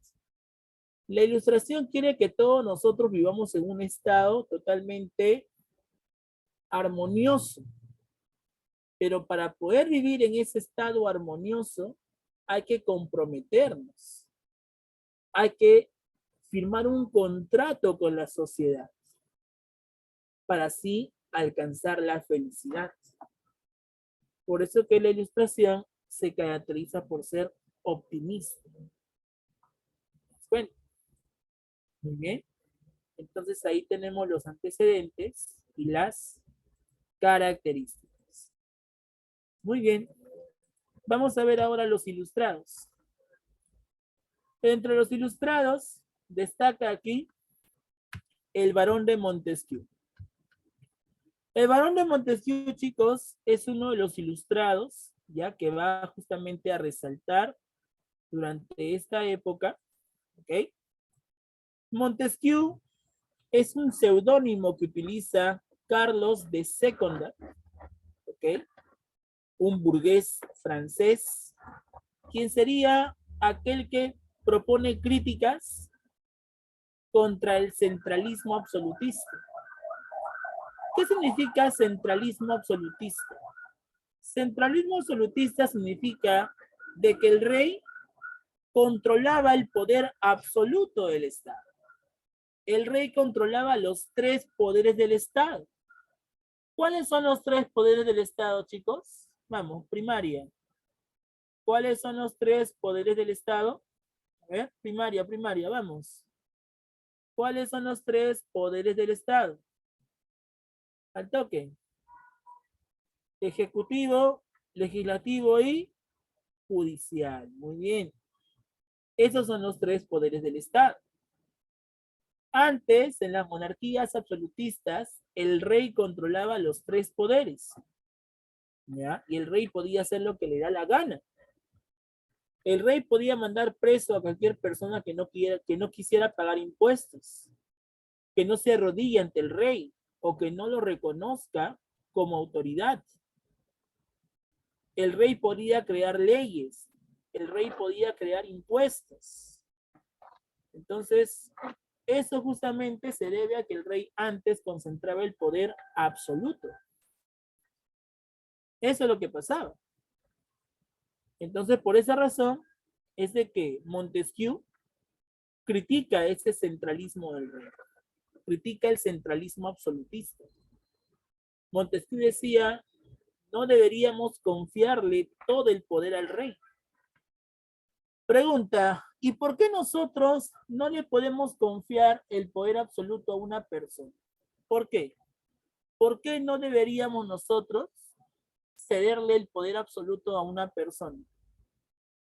La ilustración quiere que todos nosotros vivamos en un estado totalmente armonioso, pero para poder vivir en ese estado armonioso hay que comprometernos, hay que firmar un contrato con la sociedad para así alcanzar la felicidad. Por eso que la ilustración se caracteriza por ser optimista. Bueno, muy bien. Entonces ahí tenemos los antecedentes y las características. Muy bien. Vamos a ver ahora los ilustrados. Entre los ilustrados destaca aquí el Barón de Montesquieu. El Barón de Montesquieu, chicos, es uno de los ilustrados, ya que va justamente a resaltar durante esta época, ¿ok? Montesquieu es un seudónimo que utiliza Carlos de Secondat, ¿ok? Un burgués francés, quien sería aquel que propone críticas contra el centralismo absolutista. ¿Qué significa centralismo absolutista? Centralismo absolutista significa de que el rey controlaba el poder absoluto del Estado. El rey controlaba los tres poderes del Estado. ¿Cuáles son los tres poderes del Estado, chicos? Vamos, primaria. ¿Cuáles son los tres poderes del Estado? A ver, primaria, vamos. ¿Cuáles son los tres poderes del Estado? Al toque. Ejecutivo, legislativo y judicial. Muy bien. Esos son los tres poderes del Estado. Antes, en las monarquías absolutistas, el rey controlaba los tres poderes. ¿Ya? Y el rey podía hacer lo que le da la gana. El rey podía mandar preso a cualquier persona que no quisiera pagar impuestos, que no se arrodille ante el rey o que no lo reconozca como autoridad. El rey podía crear leyes, el rey podía crear impuestos. Entonces, eso justamente se debe a que el rey antes concentraba el poder absoluto. Eso es lo que pasaba. Entonces, por esa razón, es de que Montesquieu critica ese centralismo del rey, critica el centralismo absolutista. Montesquieu decía, no deberíamos confiarle todo el poder al rey. Pregunta, ¿y por qué nosotros no le podemos confiar el poder absoluto a una persona? ¿Por qué? ¿Por qué no deberíamos nosotros cederle el poder absoluto a una persona?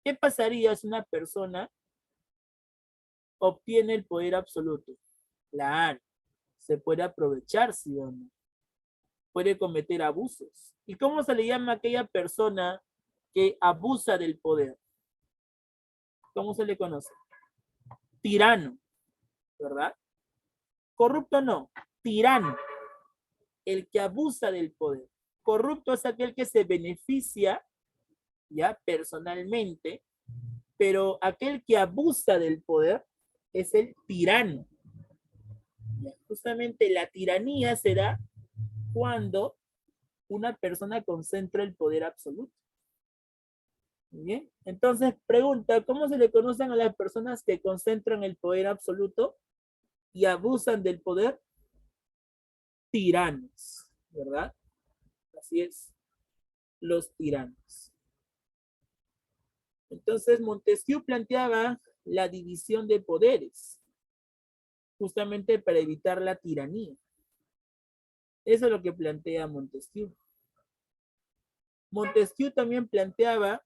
¿Qué pasaría si una persona obtiene el poder absoluto? Claro, se puede aprovechar, ¿sí o no? Puede cometer abusos. ¿Y cómo se le llama a aquella persona que abusa del poder? ¿Cómo se le conoce? Tirano, ¿verdad? Corrupto no, tirano, el que abusa del poder. Corrupto es aquel que se beneficia, ya, personalmente, pero aquel que abusa del poder es el tirano. Justamente la tiranía se da cuando una persona concentra el poder absoluto. Bien, entonces pregunta, ¿cómo se le conocen a las personas que concentran el poder absoluto y abusan del poder? Tiranos, ¿verdad? Así es, los tiranos. Entonces Montesquieu planteaba la división de poderes, justamente para evitar la tiranía. Eso es lo que plantea Montesquieu. Montesquieu también planteaba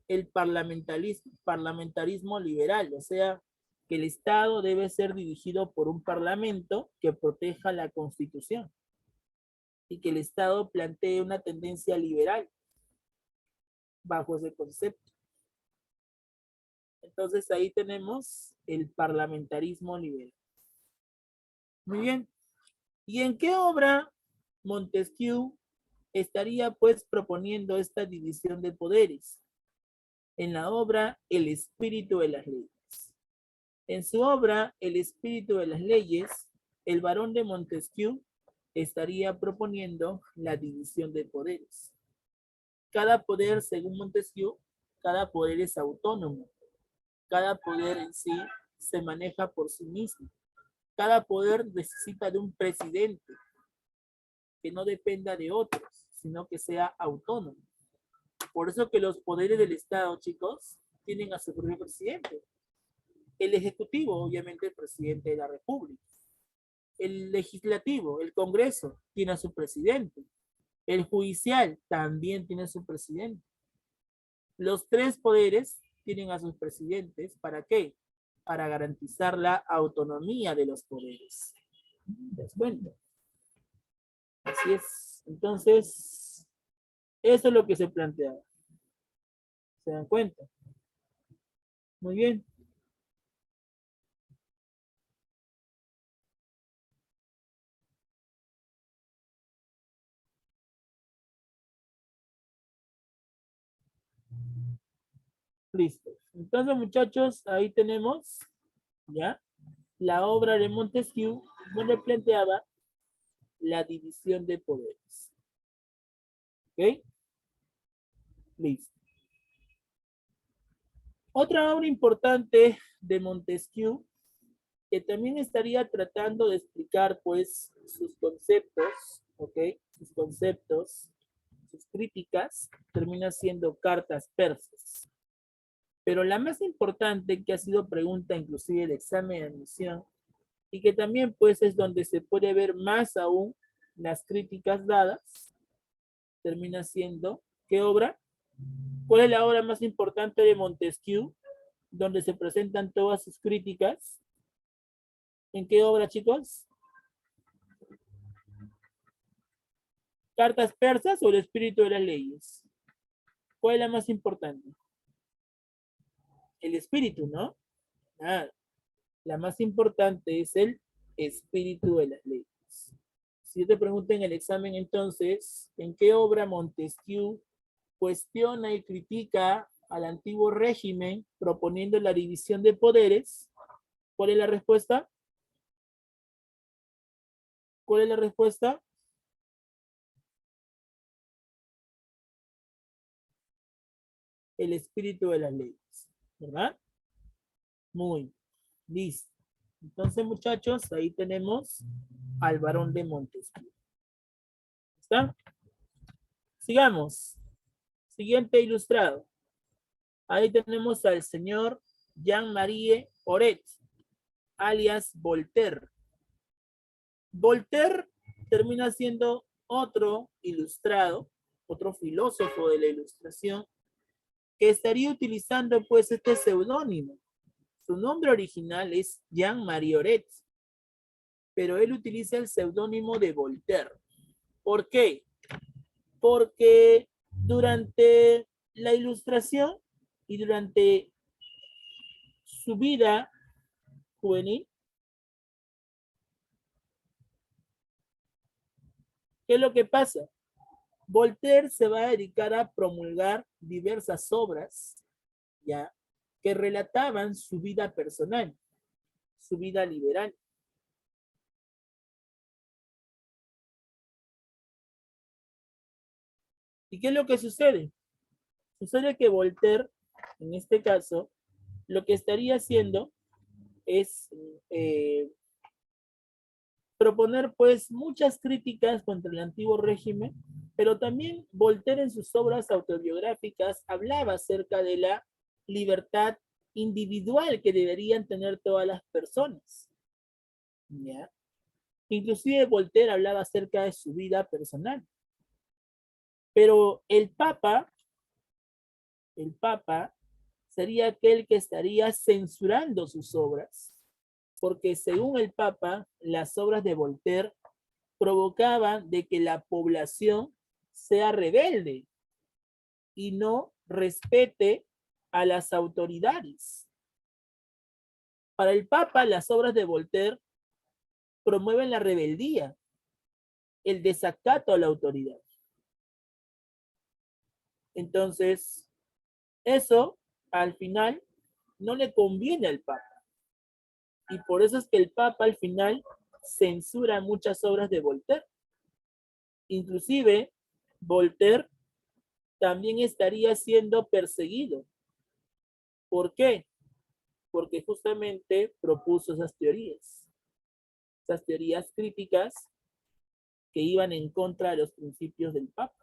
el parlamentarismo liberal, o sea, que el Estado debe ser dirigido por un parlamento que proteja la Constitución y que el Estado plantee una tendencia liberal bajo ese concepto. Entonces ahí tenemos el parlamentarismo liberal. Muy bien. ¿Y en qué obra Montesquieu estaría pues proponiendo esta división de poderes? En la obra El espíritu de las leyes. En su obra El espíritu de las leyes, el barón de Montesquieu estaría proponiendo la división de poderes. Cada poder, según Montesquieu, cada poder es autónomo. Cada poder en sí se maneja por sí mismo. Cada poder necesita de un presidente que no dependa de otros, sino que sea autónomo. Por eso que los poderes del Estado, chicos, tienen a su propio presidente. El Ejecutivo, obviamente, el presidente de la República. El Legislativo, el Congreso, tiene a su presidente. El Judicial también tiene a su presidente. Los tres poderes tienen a sus presidentes. ¿Para qué? Para garantizar la autonomía de los poderes. ¿Te das cuenta? Así es. Entonces, eso es lo que se plantea. ¿Se dan cuenta? Muy bien. Listo. Entonces, muchachos, ahí tenemos, ¿ya? la obra de Montesquieu, donde planteaba la división de poderes. ¿Ok? Listo. Otra obra importante de Montesquieu, que también estaría tratando de explicar, pues, sus conceptos, ¿ok? Sus conceptos, sus críticas, termina siendo Cartas Persas. Pero la más importante, que ha sido pregunta inclusive de examen de admisión, y que también, pues, es donde se puede ver más aún las críticas dadas, termina siendo, ¿qué obra? ¿Cuál es la obra más importante de Montesquieu, donde se presentan todas sus críticas? ¿En qué obra, chicos? ¿Cartas Persas o el espíritu de las leyes? ¿Cuál es la más importante? El espíritu, ¿no? Ah, la más importante es el espíritu de las leyes. Si yo te pregunto en el examen entonces, ¿en qué obra Montesquieu cuestiona y critica al antiguo régimen proponiendo la división de poderes? ¿Cuál es la respuesta? ¿Cuál es la respuesta? El espíritu de las leyes, ¿verdad? Muy listo. Entonces, muchachos, ahí tenemos al varón de Montesquieu. ¿Está? Sigamos. Siguiente ilustrado. Ahí tenemos al señor Jean-Marie Oret, alias Voltaire. Voltaire termina siendo otro ilustrado, otro filósofo de la ilustración, que estaría utilizando pues este seudónimo. Su nombre original es Jean-Marie Oret, pero él utiliza el seudónimo de Voltaire. ¿Por qué? Porque durante la ilustración y durante su vida juvenil, ¿qué es lo que pasa? Voltaire se va a dedicar a promulgar diversas obras, ¿ya? Que relataban su vida personal, su vida liberal. ¿Y qué es lo que sucede? Sucede que Voltaire, en este caso, lo que estaría haciendo es proponer pues muchas críticas contra el antiguo régimen, pero también Voltaire en sus obras autobiográficas hablaba acerca de la libertad individual que deberían tener todas las personas. ¿Ya? Inclusive Voltaire hablaba acerca de su vida personal. Pero el Papa sería aquel que estaría censurando sus obras, porque según el Papa, las obras de Voltaire provocaban de que la población sea rebelde y no respete a las autoridades. Para el Papa, las obras de Voltaire promueven la rebeldía, el desacato a la autoridad. Entonces, eso al final no le conviene al Papa. Y por eso es que el Papa al final censura muchas obras de Voltaire. Inclusive, Voltaire también estaría siendo perseguido. ¿Por qué? Porque justamente propuso esas teorías críticas que iban en contra de los principios del Papa.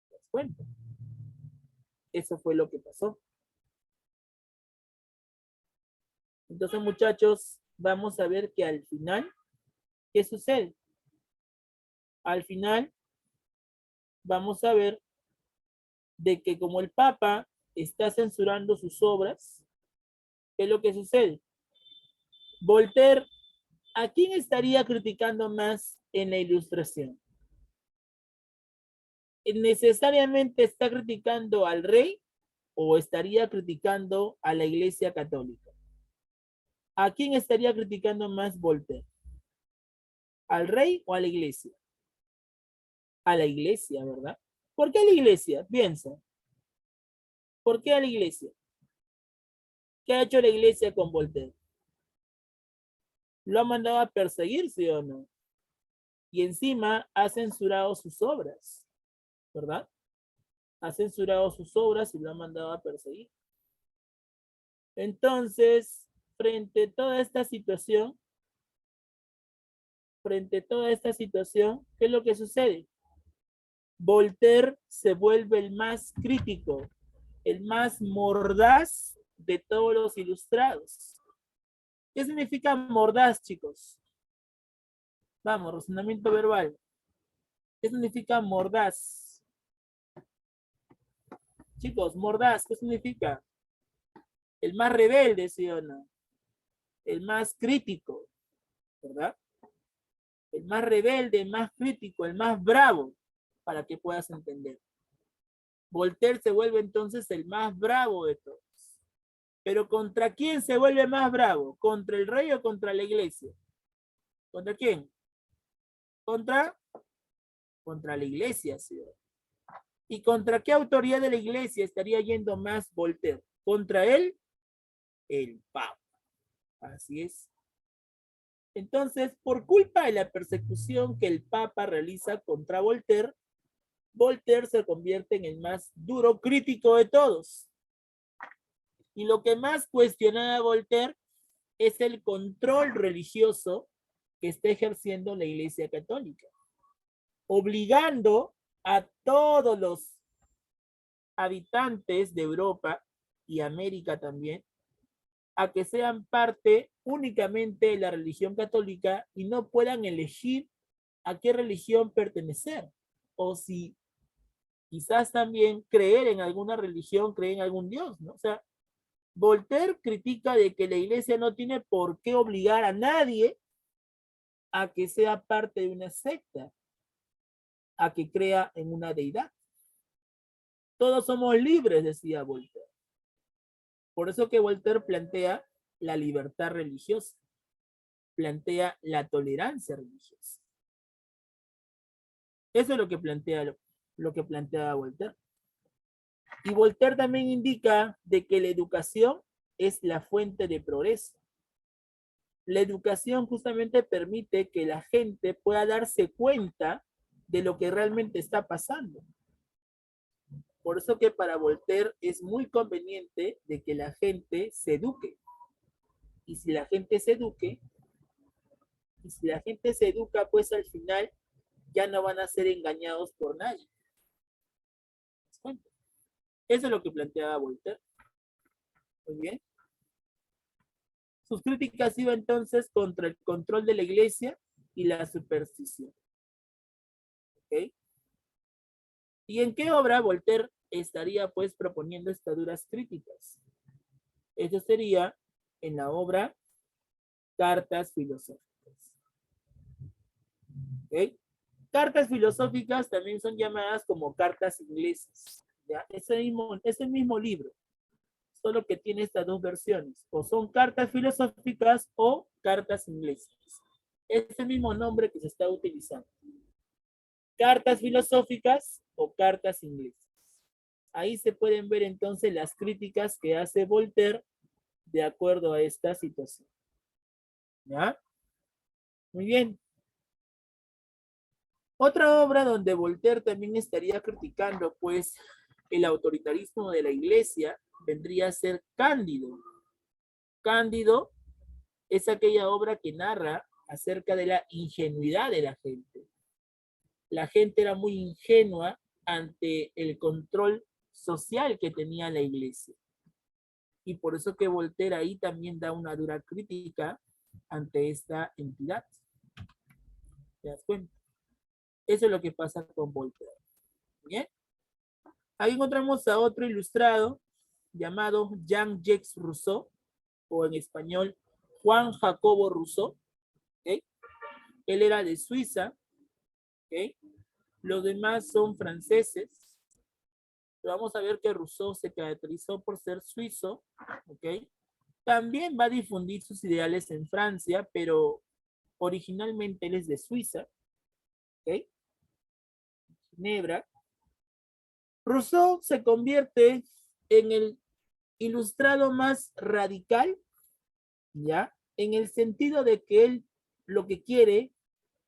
¿Te das cuenta? Eso fue lo que pasó. Entonces, muchachos, vamos a ver que al final, ¿qué sucede? Al final, vamos a ver de que como el Papa está censurando sus obras, ¿qué es lo que sucede? Voltaire, ¿a quién estaría criticando más en la ilustración? ¿Necesariamente está criticando al rey o estaría criticando a la Iglesia Católica? ¿A quién estaría criticando más Voltaire? ¿Al rey o a la Iglesia? A la Iglesia, ¿verdad? ¿Por qué a la Iglesia? Piensa. ¿Por qué a la Iglesia? ¿Qué ha hecho la Iglesia con Voltaire? Lo ha mandado a perseguir, ¿sí o no? Y encima ha censurado sus obras, ¿verdad? Ha censurado sus obras y lo ha mandado a perseguir. Entonces, frente a toda esta situación, ¿qué es lo que sucede? Voltaire se vuelve el más crítico, el más mordaz de todos los ilustrados. ¿Qué significa mordaz, chicos? Vamos, razonamiento verbal. ¿Qué significa mordaz? Chicos, mordaz, ¿qué significa? El más rebelde, ¿sí o no? El más crítico, ¿verdad? El más rebelde, el más crítico, el más bravo, para que puedas entender. Voltaire se vuelve entonces el más bravo de todos. Pero ¿contra quién se vuelve más bravo? ¿Contra el rey o contra la iglesia? ¿Contra quién? Contra la iglesia, ¿sí? ¿Y contra qué autoridad de la iglesia estaría yendo más Voltaire? ¿Contra él? El Papa. Así es. Entonces, por culpa de la persecución que el Papa realiza contra Voltaire, Voltaire se convierte en el más duro crítico de todos. Y lo que más cuestionaba a Voltaire es el control religioso que está ejerciendo la Iglesia Católica, obligando a todos los habitantes de Europa y América también a que sean parte únicamente de la religión católica y no puedan elegir a qué religión pertenecer, o si quizás también creer en alguna religión, creer en algún Dios, ¿no? O sea, Voltaire critica de que la iglesia no tiene por qué obligar a nadie a que sea parte de una secta, a que crea en una deidad. Todos somos libres, decía Voltaire. Por eso que Voltaire plantea la libertad religiosa, plantea la tolerancia religiosa. Eso es lo que planteaba Voltaire. Y Voltaire también indica de que la educación es la fuente de progreso. La educación justamente permite que la gente pueda darse cuenta de lo que realmente está pasando. Por eso que para Voltaire es muy conveniente de que la gente se eduque. Y si la gente se educa, pues al final ya no van a ser engañados por nadie. Eso es lo que planteaba Voltaire. Muy bien. Sus críticas iban entonces contra el control de la iglesia y la superstición. ¿Ok? ¿Y en qué obra Voltaire estaría pues proponiendo estas duras críticas? Eso sería en la obra Cartas Filosóficas. ¿Ok? Cartas filosóficas también son llamadas como cartas inglesas. ¿Ya? Ese mismo libro, solo que tiene estas dos versiones. O son cartas filosóficas o cartas inglesas. Es el mismo nombre que se está utilizando. Cartas filosóficas o cartas inglesas. Ahí se pueden ver entonces las críticas que hace Voltaire de acuerdo a esta situación. ¿Ya? Muy bien. Otra obra donde Voltaire también estaría criticando, pues, el autoritarismo de la iglesia vendría a ser Cándido. Cándido es aquella obra que narra acerca de la ingenuidad de la gente. La gente era muy ingenua ante el control social que tenía la iglesia. Y por eso que Voltaire ahí también da una dura crítica ante esta entidad. ¿Te das cuenta? Eso es lo que pasa con Voltaire. ¿Bien? Ahí encontramos a otro ilustrado llamado Jean-Jacques Rousseau, o en español Juan Jacobo Rousseau. ¿Okay? Él era de Suiza. ¿Okay? Los demás son franceses. Pero vamos a ver que Rousseau se caracterizó por ser suizo. ¿Okay? También va a difundir sus ideales en Francia, pero originalmente él es de Suiza. ¿Okay? Ginebra. Rousseau se convierte en el ilustrado más radical, ¿ya? en el sentido de que él lo que quiere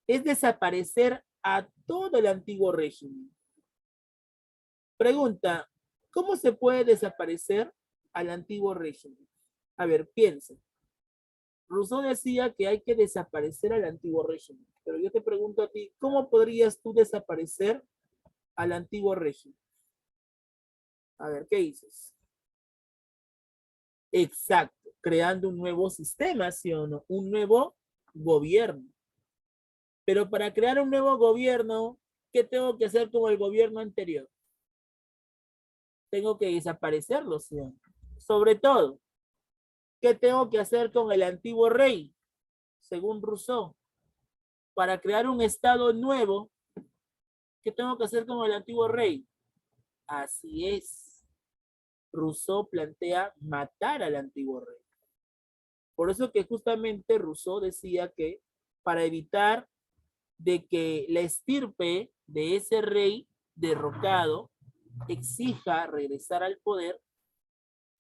es desaparecer a todo el antiguo régimen. Pregunta, ¿cómo se puede desaparecer al antiguo régimen? A ver, piensa. Rousseau decía que hay que desaparecer al antiguo régimen, pero yo te pregunto a ti, ¿cómo podrías tú desaparecer al antiguo régimen? A ver, ¿qué dices? Exacto, creando un nuevo sistema, ¿sí o no? Un nuevo gobierno. Pero para crear un nuevo gobierno, ¿qué tengo que hacer con el gobierno anterior? Tengo que desaparecerlo, ¿sí o no? Sobre todo, ¿qué tengo que hacer con el antiguo rey? Según Rousseau, para crear un estado nuevo, ¿qué tengo que hacer con el antiguo rey? Así es. Rousseau plantea matar al antiguo rey. Por eso que justamente Rousseau decía que para evitar de que la estirpe de ese rey derrocado exija regresar al poder,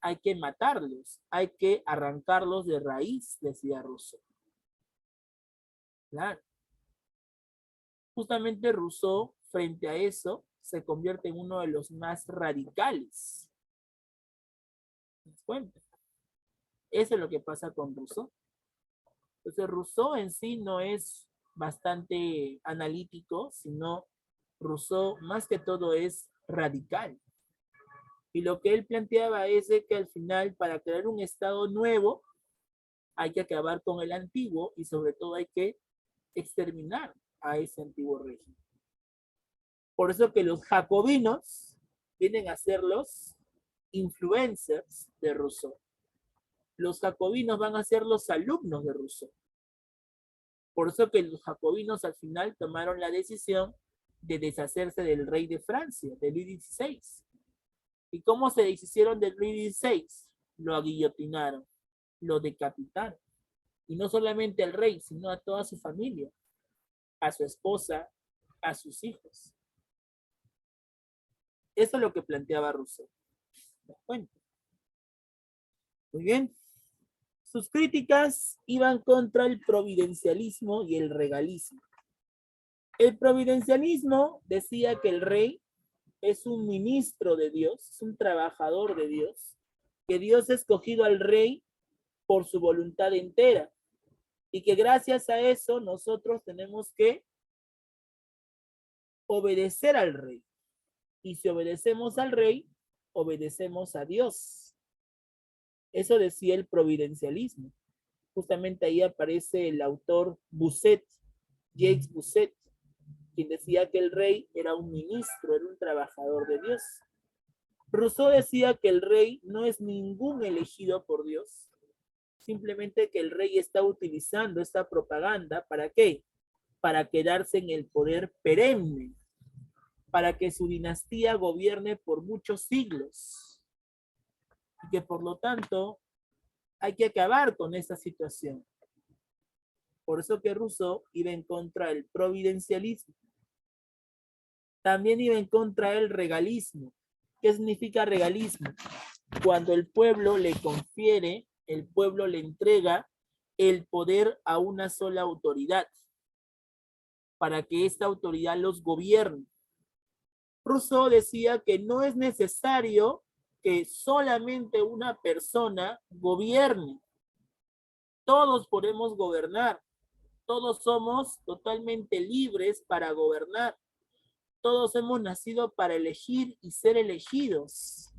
hay que matarlos, hay que arrancarlos de raíz, decía Rousseau. Claro. Justamente Rousseau, frente a eso, se convierte en uno de los más radicales. ¿Te das cuenta? Eso es lo que pasa con Rousseau. Entonces, Rousseau en sí no es bastante analítico, sino Rousseau más que todo es radical. Y lo que él planteaba es de que al final, para crear un Estado nuevo, hay que acabar con el antiguo y sobre todo hay que exterminar a ese antiguo régimen. Por eso que los jacobinos vienen a ser los influencers de Rousseau. Los jacobinos van a ser los alumnos de Rousseau. Por eso que los jacobinos al final tomaron la decisión de deshacerse del rey de Francia, de Luis XVI. ¿Y cómo se deshicieron de Luis XVI? Lo aguillotinaron, lo decapitaron. Y no solamente al rey, sino a toda su familia, a su esposa, a sus hijos. Eso es lo que planteaba Rousseau. ¿Me cuento? Muy bien. Sus críticas iban contra el providencialismo y el regalismo. El providencialismo decía que el rey es un ministro de Dios, es un trabajador de Dios, que Dios ha escogido al rey por su voluntad entera y que gracias a eso nosotros tenemos que obedecer al rey. Y si obedecemos al rey, obedecemos a Dios. Eso decía el providencialismo. Justamente ahí aparece el autor Bossuet, Jacques Bossuet, quien decía que el rey era un ministro, era un trabajador de Dios. Rousseau decía que el rey no es ningún elegido por Dios, simplemente que el rey está utilizando esta propaganda, ¿para qué? Para quedarse en el poder perenne, para que su dinastía gobierne por muchos siglos, y que por lo tanto hay que acabar con esta situación. Por eso que Rousseau iba en contra del providencialismo. También iba en contra del regalismo. ¿Qué significa regalismo? Cuando el pueblo le confiere, el pueblo le entrega el poder a una sola autoridad para que esta autoridad los gobierne. Rousseau decía que no es necesario que solamente una persona gobierne. Todos podemos gobernar. Todos somos totalmente libres para gobernar. Todos hemos nacido para elegir y ser elegidos.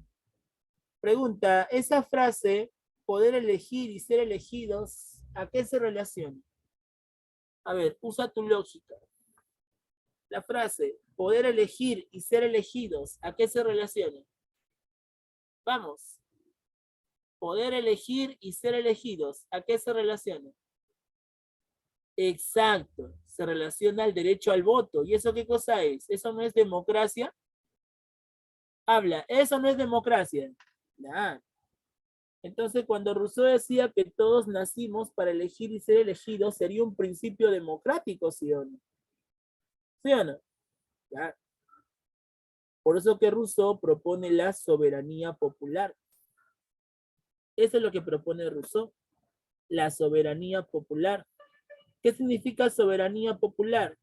Pregunta, esa frase, poder elegir y ser elegidos, ¿a qué se relaciona? A ver, usa tu lógica. La frase, poder elegir y ser elegidos, ¿a qué se relaciona? Vamos. Poder elegir y ser elegidos, ¿a qué se relaciona? Exacto, se relaciona al derecho al voto. ¿Y eso qué cosa es? ¿Eso no es democracia? Habla, eso no es democracia. Nah. Entonces, cuando Rousseau decía que todos nacimos para elegir y ser elegidos, sería un principio democrático, ¿sí o no? ¿Sí o no? Claro. Por eso que Rousseau propone la soberanía popular. Eso es lo que propone Rousseau. La soberanía popular. ¿Qué significa soberanía popular?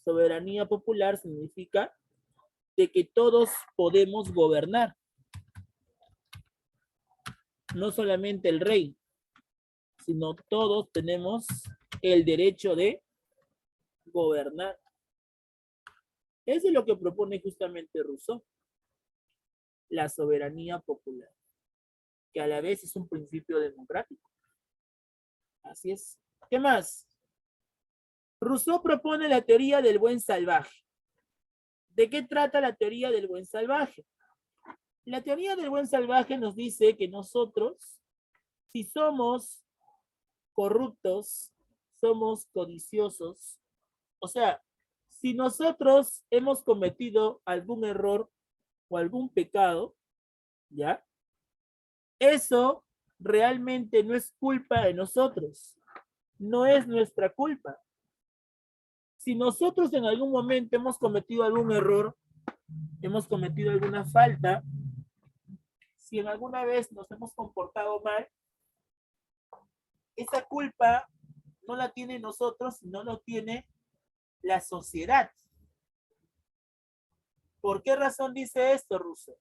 Soberanía popular significa de que todos podemos gobernar, no solamente el rey, sino todos tenemos el derecho de gobernar. Eso es lo que propone justamente Rousseau, la soberanía popular, que a la vez es un principio democrático. Así es. ¿Qué más? Rousseau propone la teoría del buen salvaje. ¿De qué trata la teoría del buen salvaje? La teoría del buen salvaje nos dice que nosotros, si somos corruptos, somos codiciosos, o sea, si nosotros hemos cometido algún error o algún pecado, ¿ya? Eso realmente no es culpa de nosotros, no es nuestra culpa. Si nosotros en algún momento hemos cometido algún error, hemos cometido alguna falta, si en alguna vez nos hemos comportado mal, esa culpa no la tiene nosotros, sino lo tiene la sociedad. ¿Por qué razón dice esto Rousseau?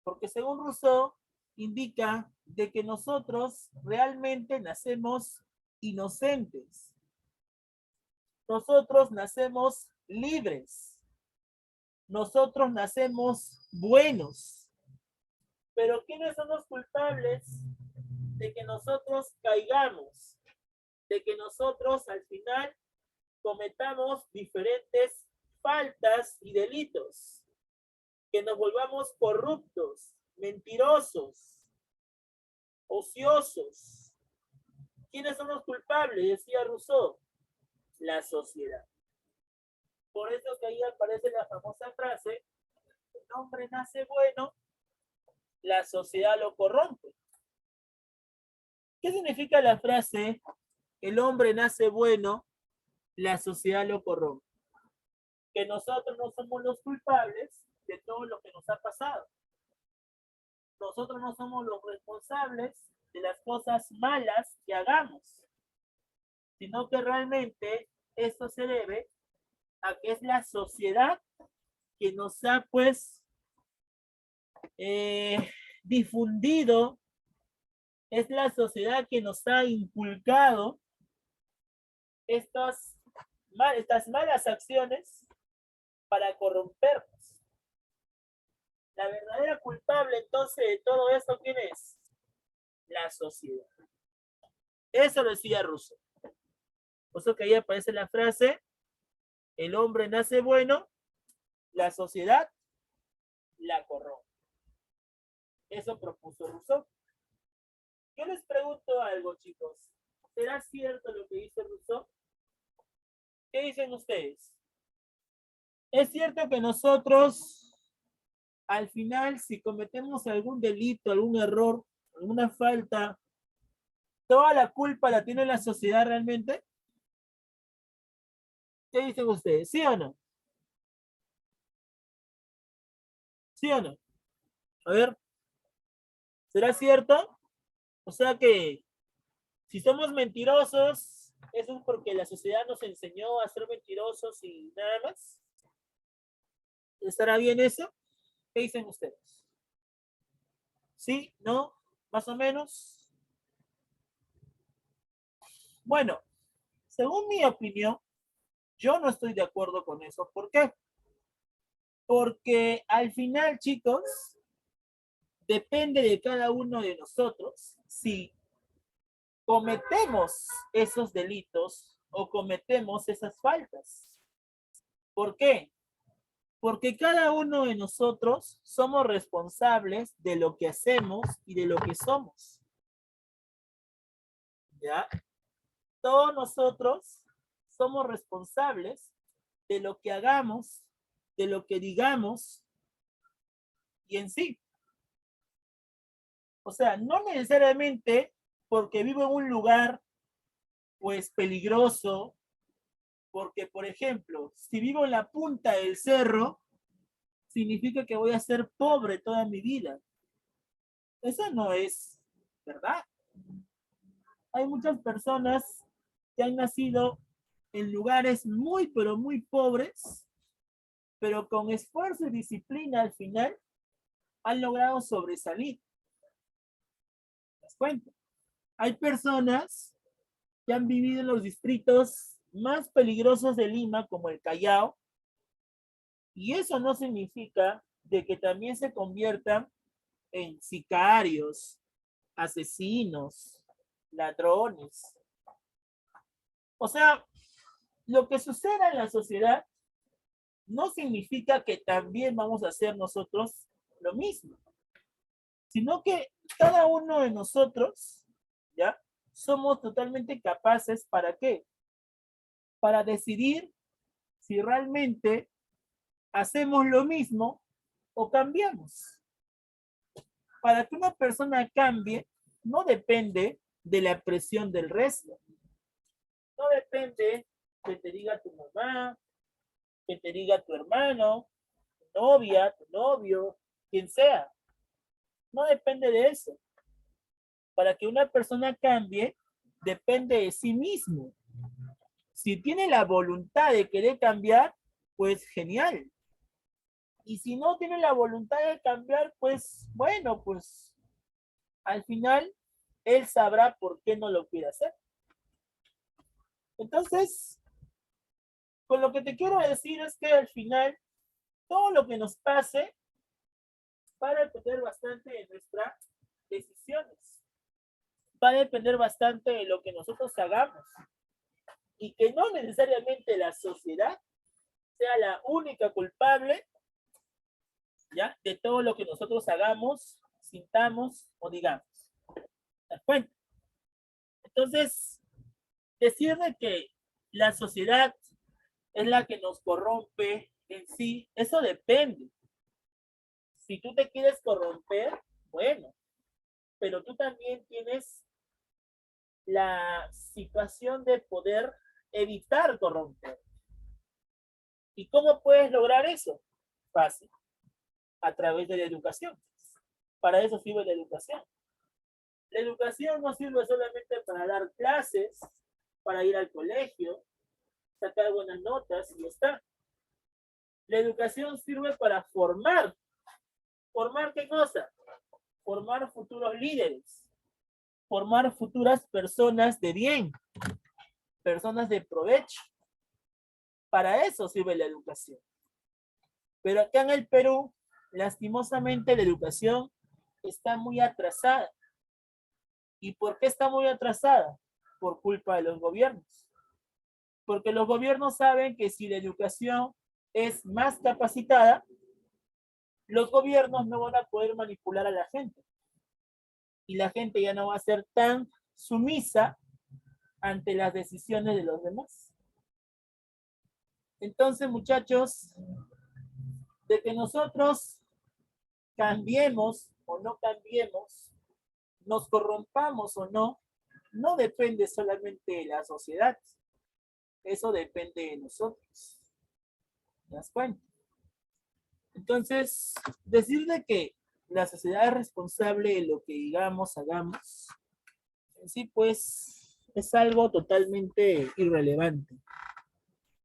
Porque según Rousseau indica de que nosotros realmente nacemos inocentes. Nosotros nacemos libres. Nosotros nacemos buenos. Pero ¿quiénes son los culpables de que nosotros caigamos? De que nosotros al final cometamos diferentes faltas y delitos, que nos volvamos corruptos, mentirosos, ociosos. ¿Quiénes son los culpables? Decía Rousseau, la sociedad. Por eso que ahí aparece la famosa frase, el hombre nace bueno, la sociedad lo corrompe. ¿Qué significa la frase, el hombre nace bueno, la sociedad lo corrompe? Que nosotros no somos los culpables de todo lo que nos ha pasado. Nosotros no somos los responsables de las cosas malas que hagamos, sino que realmente esto se debe a que es la sociedad que nos ha pues difundido, es la sociedad que nos ha inculcado estas malas acciones para corrompernos. La verdadera culpable entonces de todo esto, ¿quién es? La sociedad. Eso lo decía Rousseau. Por eso que ahí aparece la frase, el hombre nace bueno, la sociedad la corrompe. Eso propuso Rousseau. Yo les pregunto algo, chicos. ¿Será cierto lo que dice Rousseau? ¿Qué dicen ustedes? ¿Es cierto que nosotros, al final, si cometemos algún delito, algún error, alguna falta, toda la culpa la tiene la sociedad realmente? ¿Qué dicen ustedes? ¿Sí o no? ¿Sí o no? A ver, ¿será cierto? O sea que si somos mentirosos, eso es porque la sociedad nos enseñó a ser mentirosos y nada más. ¿Estará bien eso? ¿Qué dicen ustedes? ¿Sí? ¿No? ¿Más o menos? Bueno, según mi opinión, yo no estoy de acuerdo con eso. ¿Por qué? Porque al final, chicos, depende de cada uno de nosotros si cometemos esos delitos o cometemos esas faltas. ¿Por qué? Porque cada uno de nosotros somos responsables de lo que hacemos y de lo que somos. ¿Ya? Todos nosotros somos responsables de lo que hagamos, de lo que digamos y en sí. O sea, no necesariamente porque vivo en un lugar pues peligroso, porque por ejemplo, si vivo en la punta del cerro, significa que voy a ser pobre toda mi vida. Eso no es verdad. hay muchas personas que han nacido en lugares muy, pero muy pobres, pero con esfuerzo y disciplina al final han logrado sobresalir. ¿Te das cuenta? Hay personas que han vivido en los distritos más peligrosos de Lima, como el Callao, y eso no significa de que también se conviertan en sicarios, asesinos, ladrones. O sea, lo que suceda en la sociedad no significa que también vamos a hacer nosotros lo mismo, sino que cada uno de nosotros, ¿ya? Somos totalmente capaces, ¿para qué? Para decidir si realmente hacemos lo mismo o cambiamos. Para que una persona cambie, no depende de la presión del resto. No depende que te diga tu mamá, que te diga tu hermano, tu novia, tu novio, quien sea. No depende de eso. Para que una persona cambie, depende de sí mismo. Si tiene la voluntad de querer cambiar, pues genial. Y si no tiene la voluntad de cambiar, pues bueno, pues al final él sabrá por qué no lo quiere hacer. Entonces, con lo que te quiero decir es que al final, todo lo que nos pase va a depender bastante de nuestras decisiones. Va a depender bastante de lo que nosotros hagamos. Y que no necesariamente la sociedad sea la única culpable, ¿ya? De todo lo que nosotros hagamos, sintamos o digamos. ¿Te das cuenta? Entonces, decir de que la sociedad es la que nos corrompe en sí, eso depende. Si tú te quieres corromper, bueno, pero tú también tienes la situación de poder evitar corromper. ¿Y cómo puedes lograr eso? Fácil, a través de la educación. Para eso sirve la educación. La educación no sirve solamente para dar clases, para ir al colegio, sacar buenas notas y ya está. La educación sirve para formar. ¿Formar qué cosa? Formar futuros líderes, formar futuras personas de bien, personas de provecho. Para eso sirve la educación. Pero acá en el Perú, lastimosamente, la educación está muy atrasada. ¿Y por qué está muy atrasada? Por culpa de los gobiernos. Porque los gobiernos saben que si la educación es más capacitada, los gobiernos no van a poder manipular a la gente. Y la gente ya no va a ser tan sumisa ante las decisiones de los demás. Entonces, muchachos, de que nosotros cambiemos o no cambiemos, nos corrompamos o no, no depende solamente de la sociedad. Eso depende de nosotros. ¿Te das cuenta? Entonces, decir de que la sociedad es responsable de lo que digamos, hagamos, en sí, pues, es algo totalmente irrelevante.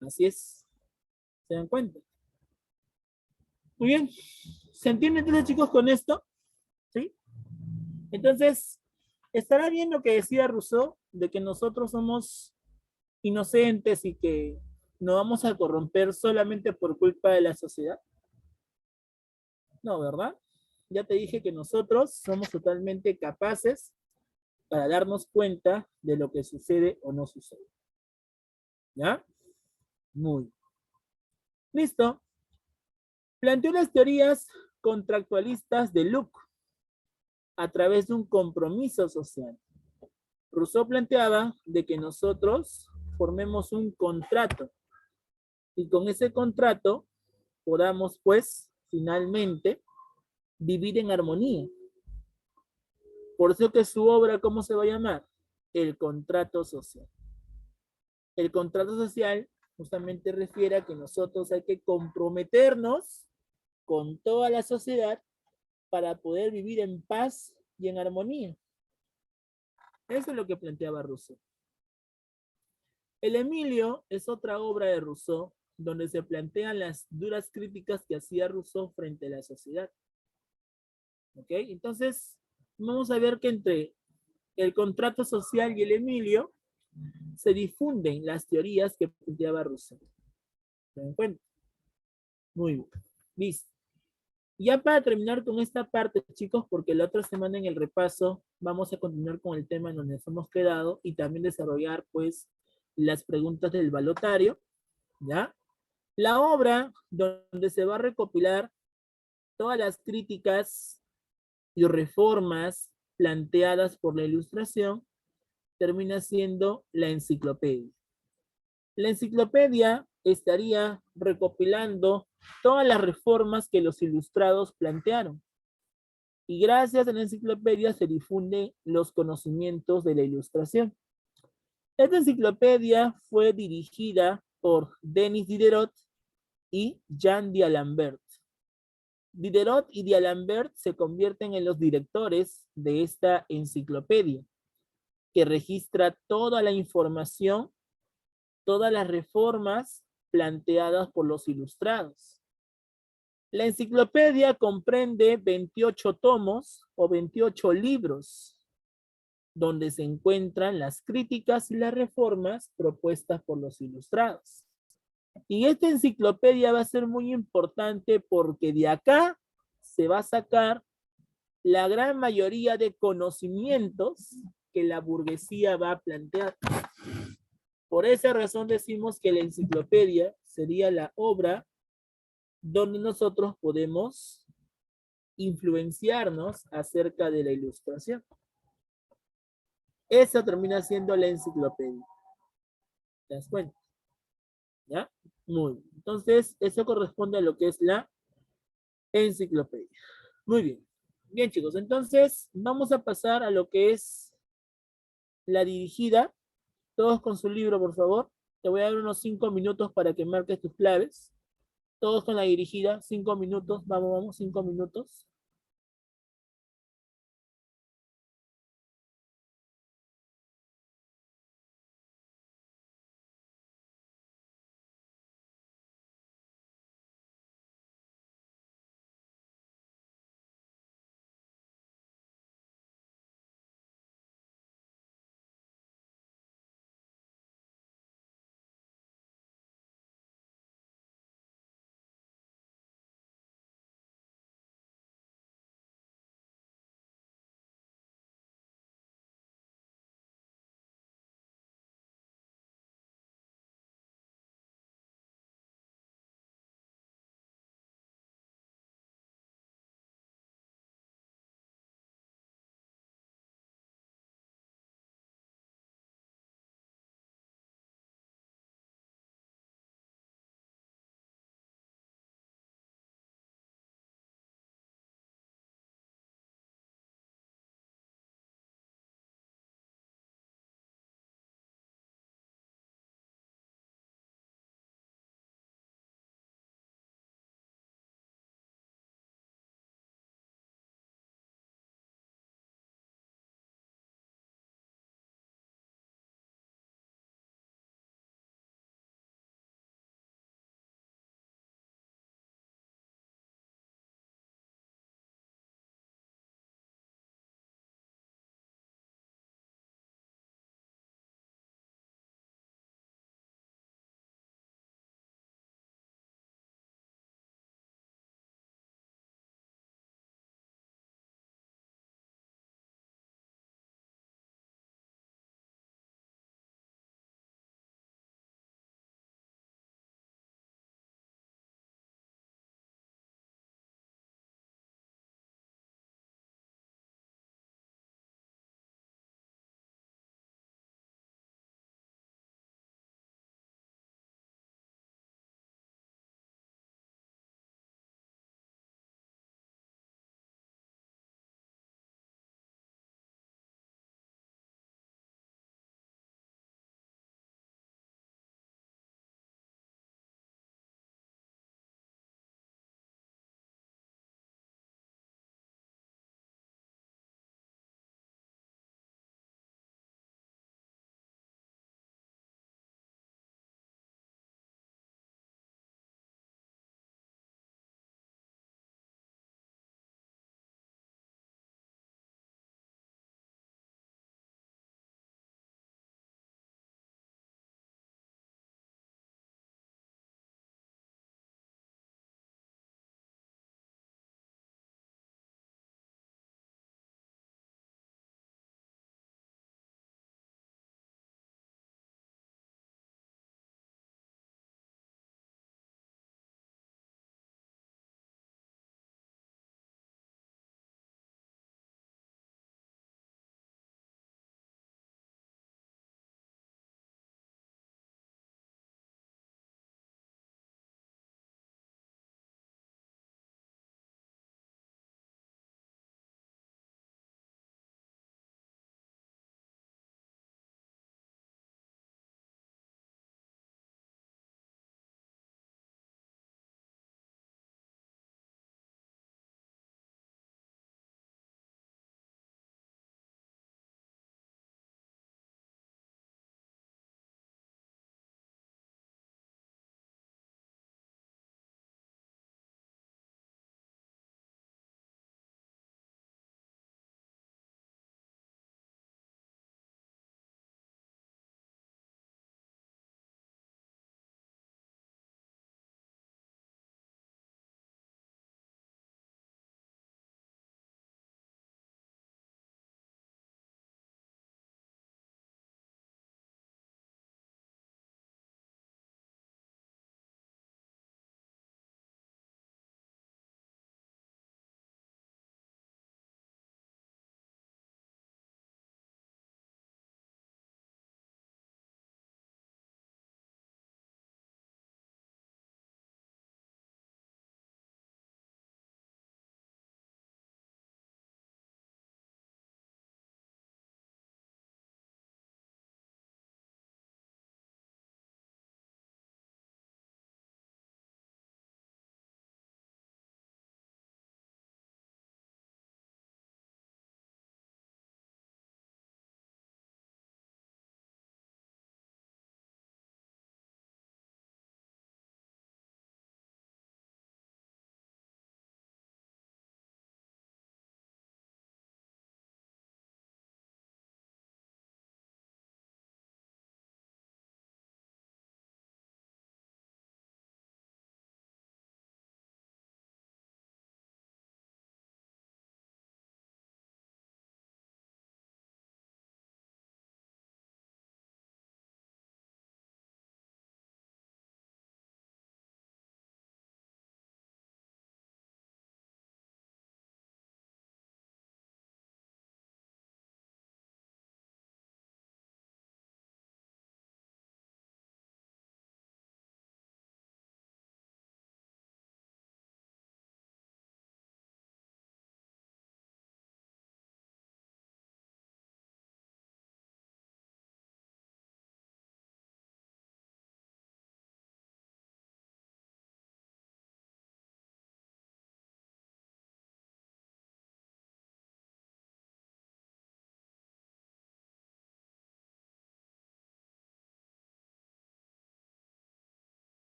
Así es. ¿Se dan cuenta? Muy bien. ¿Se entiende entonces, chicos, con esto? ¿Sí? Entonces, ¿estará bien lo que decía Rousseau de que nosotros somos inocentes y que nos vamos a corromper solamente por culpa de la sociedad? No, ¿verdad? Ya te dije que nosotros somos totalmente capaces para darnos cuenta de lo que sucede o no sucede. ¿Ya? Muy bien. Listo. Planteó las teorías contractualistas de Locke a través de un compromiso social. Rousseau planteaba de que nosotros formemos un contrato y con ese contrato podamos, pues, finalmente vivir en armonía. Por eso que su obra, ¿cómo se va a llamar? El contrato social. El contrato social justamente refiere a que nosotros hay que comprometernos con toda la sociedad para poder vivir en paz y en armonía. Eso es lo que planteaba Rousseau. El Emilio es otra obra de Rousseau donde se plantean las duras críticas que hacía Rousseau frente a la sociedad. ¿Ok? Entonces, vamos a ver que entre el contrato social y el Emilio se difunden las teorías que planteaba Rousseau. ¿Se dan cuenta? Muy bien. Listo. Ya para terminar con esta parte, chicos, porque la otra semana en el repaso vamos a continuar con el tema en donde nos hemos quedado y también desarrollar, pues, las preguntas del balotario, ¿ya? La obra donde se va a recopilar todas las críticas y reformas planteadas por la Ilustración termina siendo la enciclopedia. La enciclopedia estaría recopilando todas las reformas que los ilustrados plantearon. Y gracias a la enciclopedia se difunden los conocimientos de la Ilustración. Esta enciclopedia fue dirigida por Denis Diderot y Jean d'Alembert. Diderot y d'Alembert se convierten en los directores de esta enciclopedia, que registra toda la información, todas las reformas planteadas por los ilustrados. La enciclopedia comprende 28 tomos o 28 libros, donde se encuentran las críticas y las reformas propuestas por los ilustrados. Y esta enciclopedia va a ser muy importante porque de acá se va a sacar la gran mayoría de conocimientos que la burguesía va a plantear. Por esa razón decimos que la enciclopedia sería la obra donde nosotros podemos influenciarnos acerca de la Ilustración. Esa termina siendo la enciclopedia. ¿Te das cuenta? ¿Ya? Muy bien. Entonces, eso corresponde a lo que es la enciclopedia. Muy bien. Bien, chicos. Entonces, vamos a pasar a lo que es la dirigida. Todos con su libro, por favor. Te voy a dar unos 5 minutos para que marques tus claves. Todos con la dirigida. 5 minutos. Vamos, vamos. 5 minutos.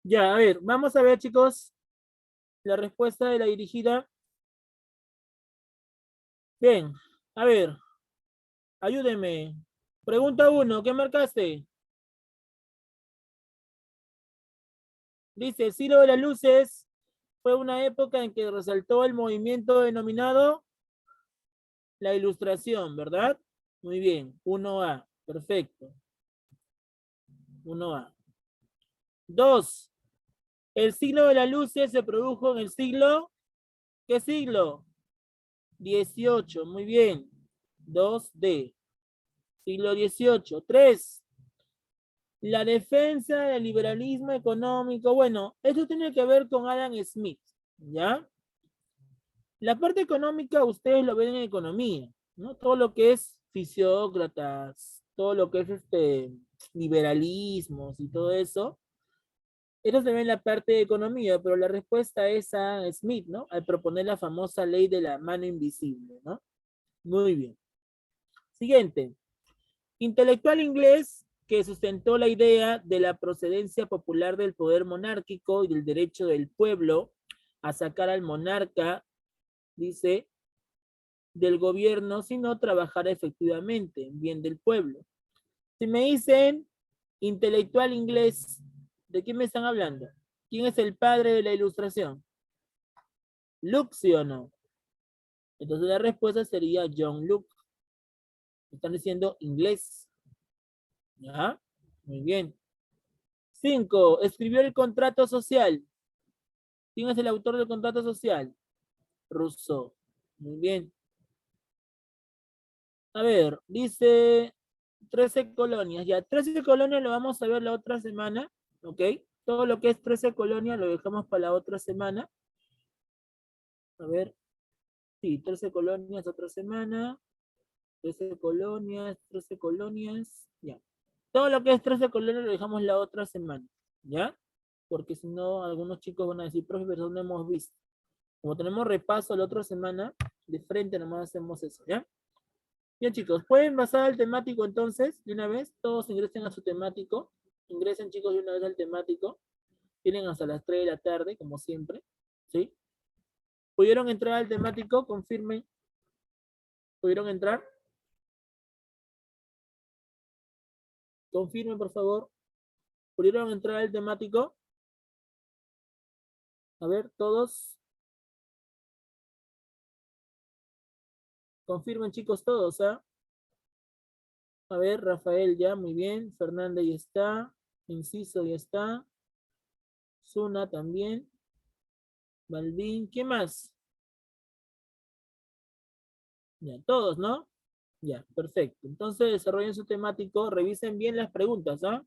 Ya, a ver, vamos a ver, chicos, la respuesta de la dirigida. Bien, a ver, ayúdenme. Pregunta uno, ¿qué marcaste? Dice, el siglo de las luces fue una época en que resaltó el movimiento denominado la ilustración, ¿verdad? Muy bien, 1A, perfecto, 1A. 2, el siglo de las luces se produjo en el siglo, ¿qué siglo? 18, muy bien, 2D, siglo 18. 3, la defensa del liberalismo económico. Bueno, esto tiene que ver con Adam Smith, ¿ya? La parte económica ustedes lo ven en economía, ¿no? Todo lo que es fisiócratas, todo lo que es liberalismos y todo eso, eso se ve en la parte de economía, pero la respuesta es a Smith, ¿no? Al proponer la famosa ley de la mano invisible, ¿no? Muy bien. Siguiente. Intelectual inglés que sustentó la idea de la procedencia popular del poder monárquico y del derecho del pueblo a sacar al monarca, dice, del gobierno, sino trabajar efectivamente en bien del pueblo. Si me dicen intelectual inglés, ¿de quién me están hablando? ¿Quién es el padre de la ilustración? Locke, ¿sí o no? Entonces la respuesta sería John Locke. Están diciendo inglés. ¿Ya? Muy bien. 5. Escribió el contrato social. ¿Quién es el autor del contrato social? Rousseau. Muy bien. A ver, dice 13 colonias. Ya, 13 colonias lo vamos a ver la otra semana. ¿Ok? Todo lo que es 13 colonias lo dejamos para la otra semana. A ver. Sí, 13 colonias otra semana. 13 colonias, 13 colonias. Ya. Todo lo que es 13 colonias lo dejamos la otra semana. ¿Ya? Porque si no, algunos chicos van a decir, profe, pero no hemos visto. Como tenemos repaso la otra semana, de frente nomás hacemos eso, ¿ya? Bien, chicos, ¿pueden pasar al temático entonces? De una vez, todos ingresen a su temático. Ingresen, chicos, de una vez al temático. Tienen hasta las 3 de la tarde, como siempre, ¿sí? ¿Pudieron entrar al temático? Confirmen. ¿Pudieron entrar? Confirmen, por favor. ¿Pudieron entrar al temático? A ver, todos. Confirmen, chicos, todos, ¿ah? A ver, Rafael ya, muy bien. Fernanda ya está. Inciso ya está. Zuna también. Balvin, ¿qué más? Ya, todos, ¿no? Ya, perfecto. Entonces desarrollen su temático, revisen bien las preguntas, ¿ah?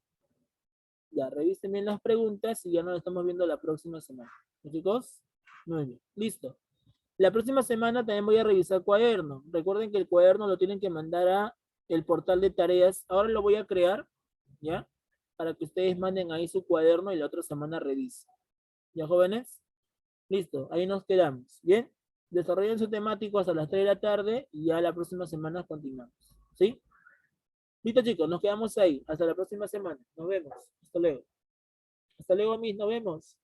Ya, revisen bien las preguntas y ya nos estamos viendo la próxima semana. ¿Sí, chicos? Muy bien, listo. La próxima semana también voy a revisar cuaderno. Recuerden que el cuaderno lo tienen que mandar a el portal de tareas. Ahora lo voy a crear, ¿ya? Para que ustedes manden ahí su cuaderno y la otra semana revisen. ¿Ya, jóvenes? Listo, ahí nos quedamos. ¿Bien? Desarrollen su temático hasta las 3 de la tarde y ya la próxima semana continuamos. ¿Sí? Listo, chicos, nos quedamos ahí. Hasta la próxima semana. Nos vemos. Hasta luego. Hasta luego, mis. Nos vemos.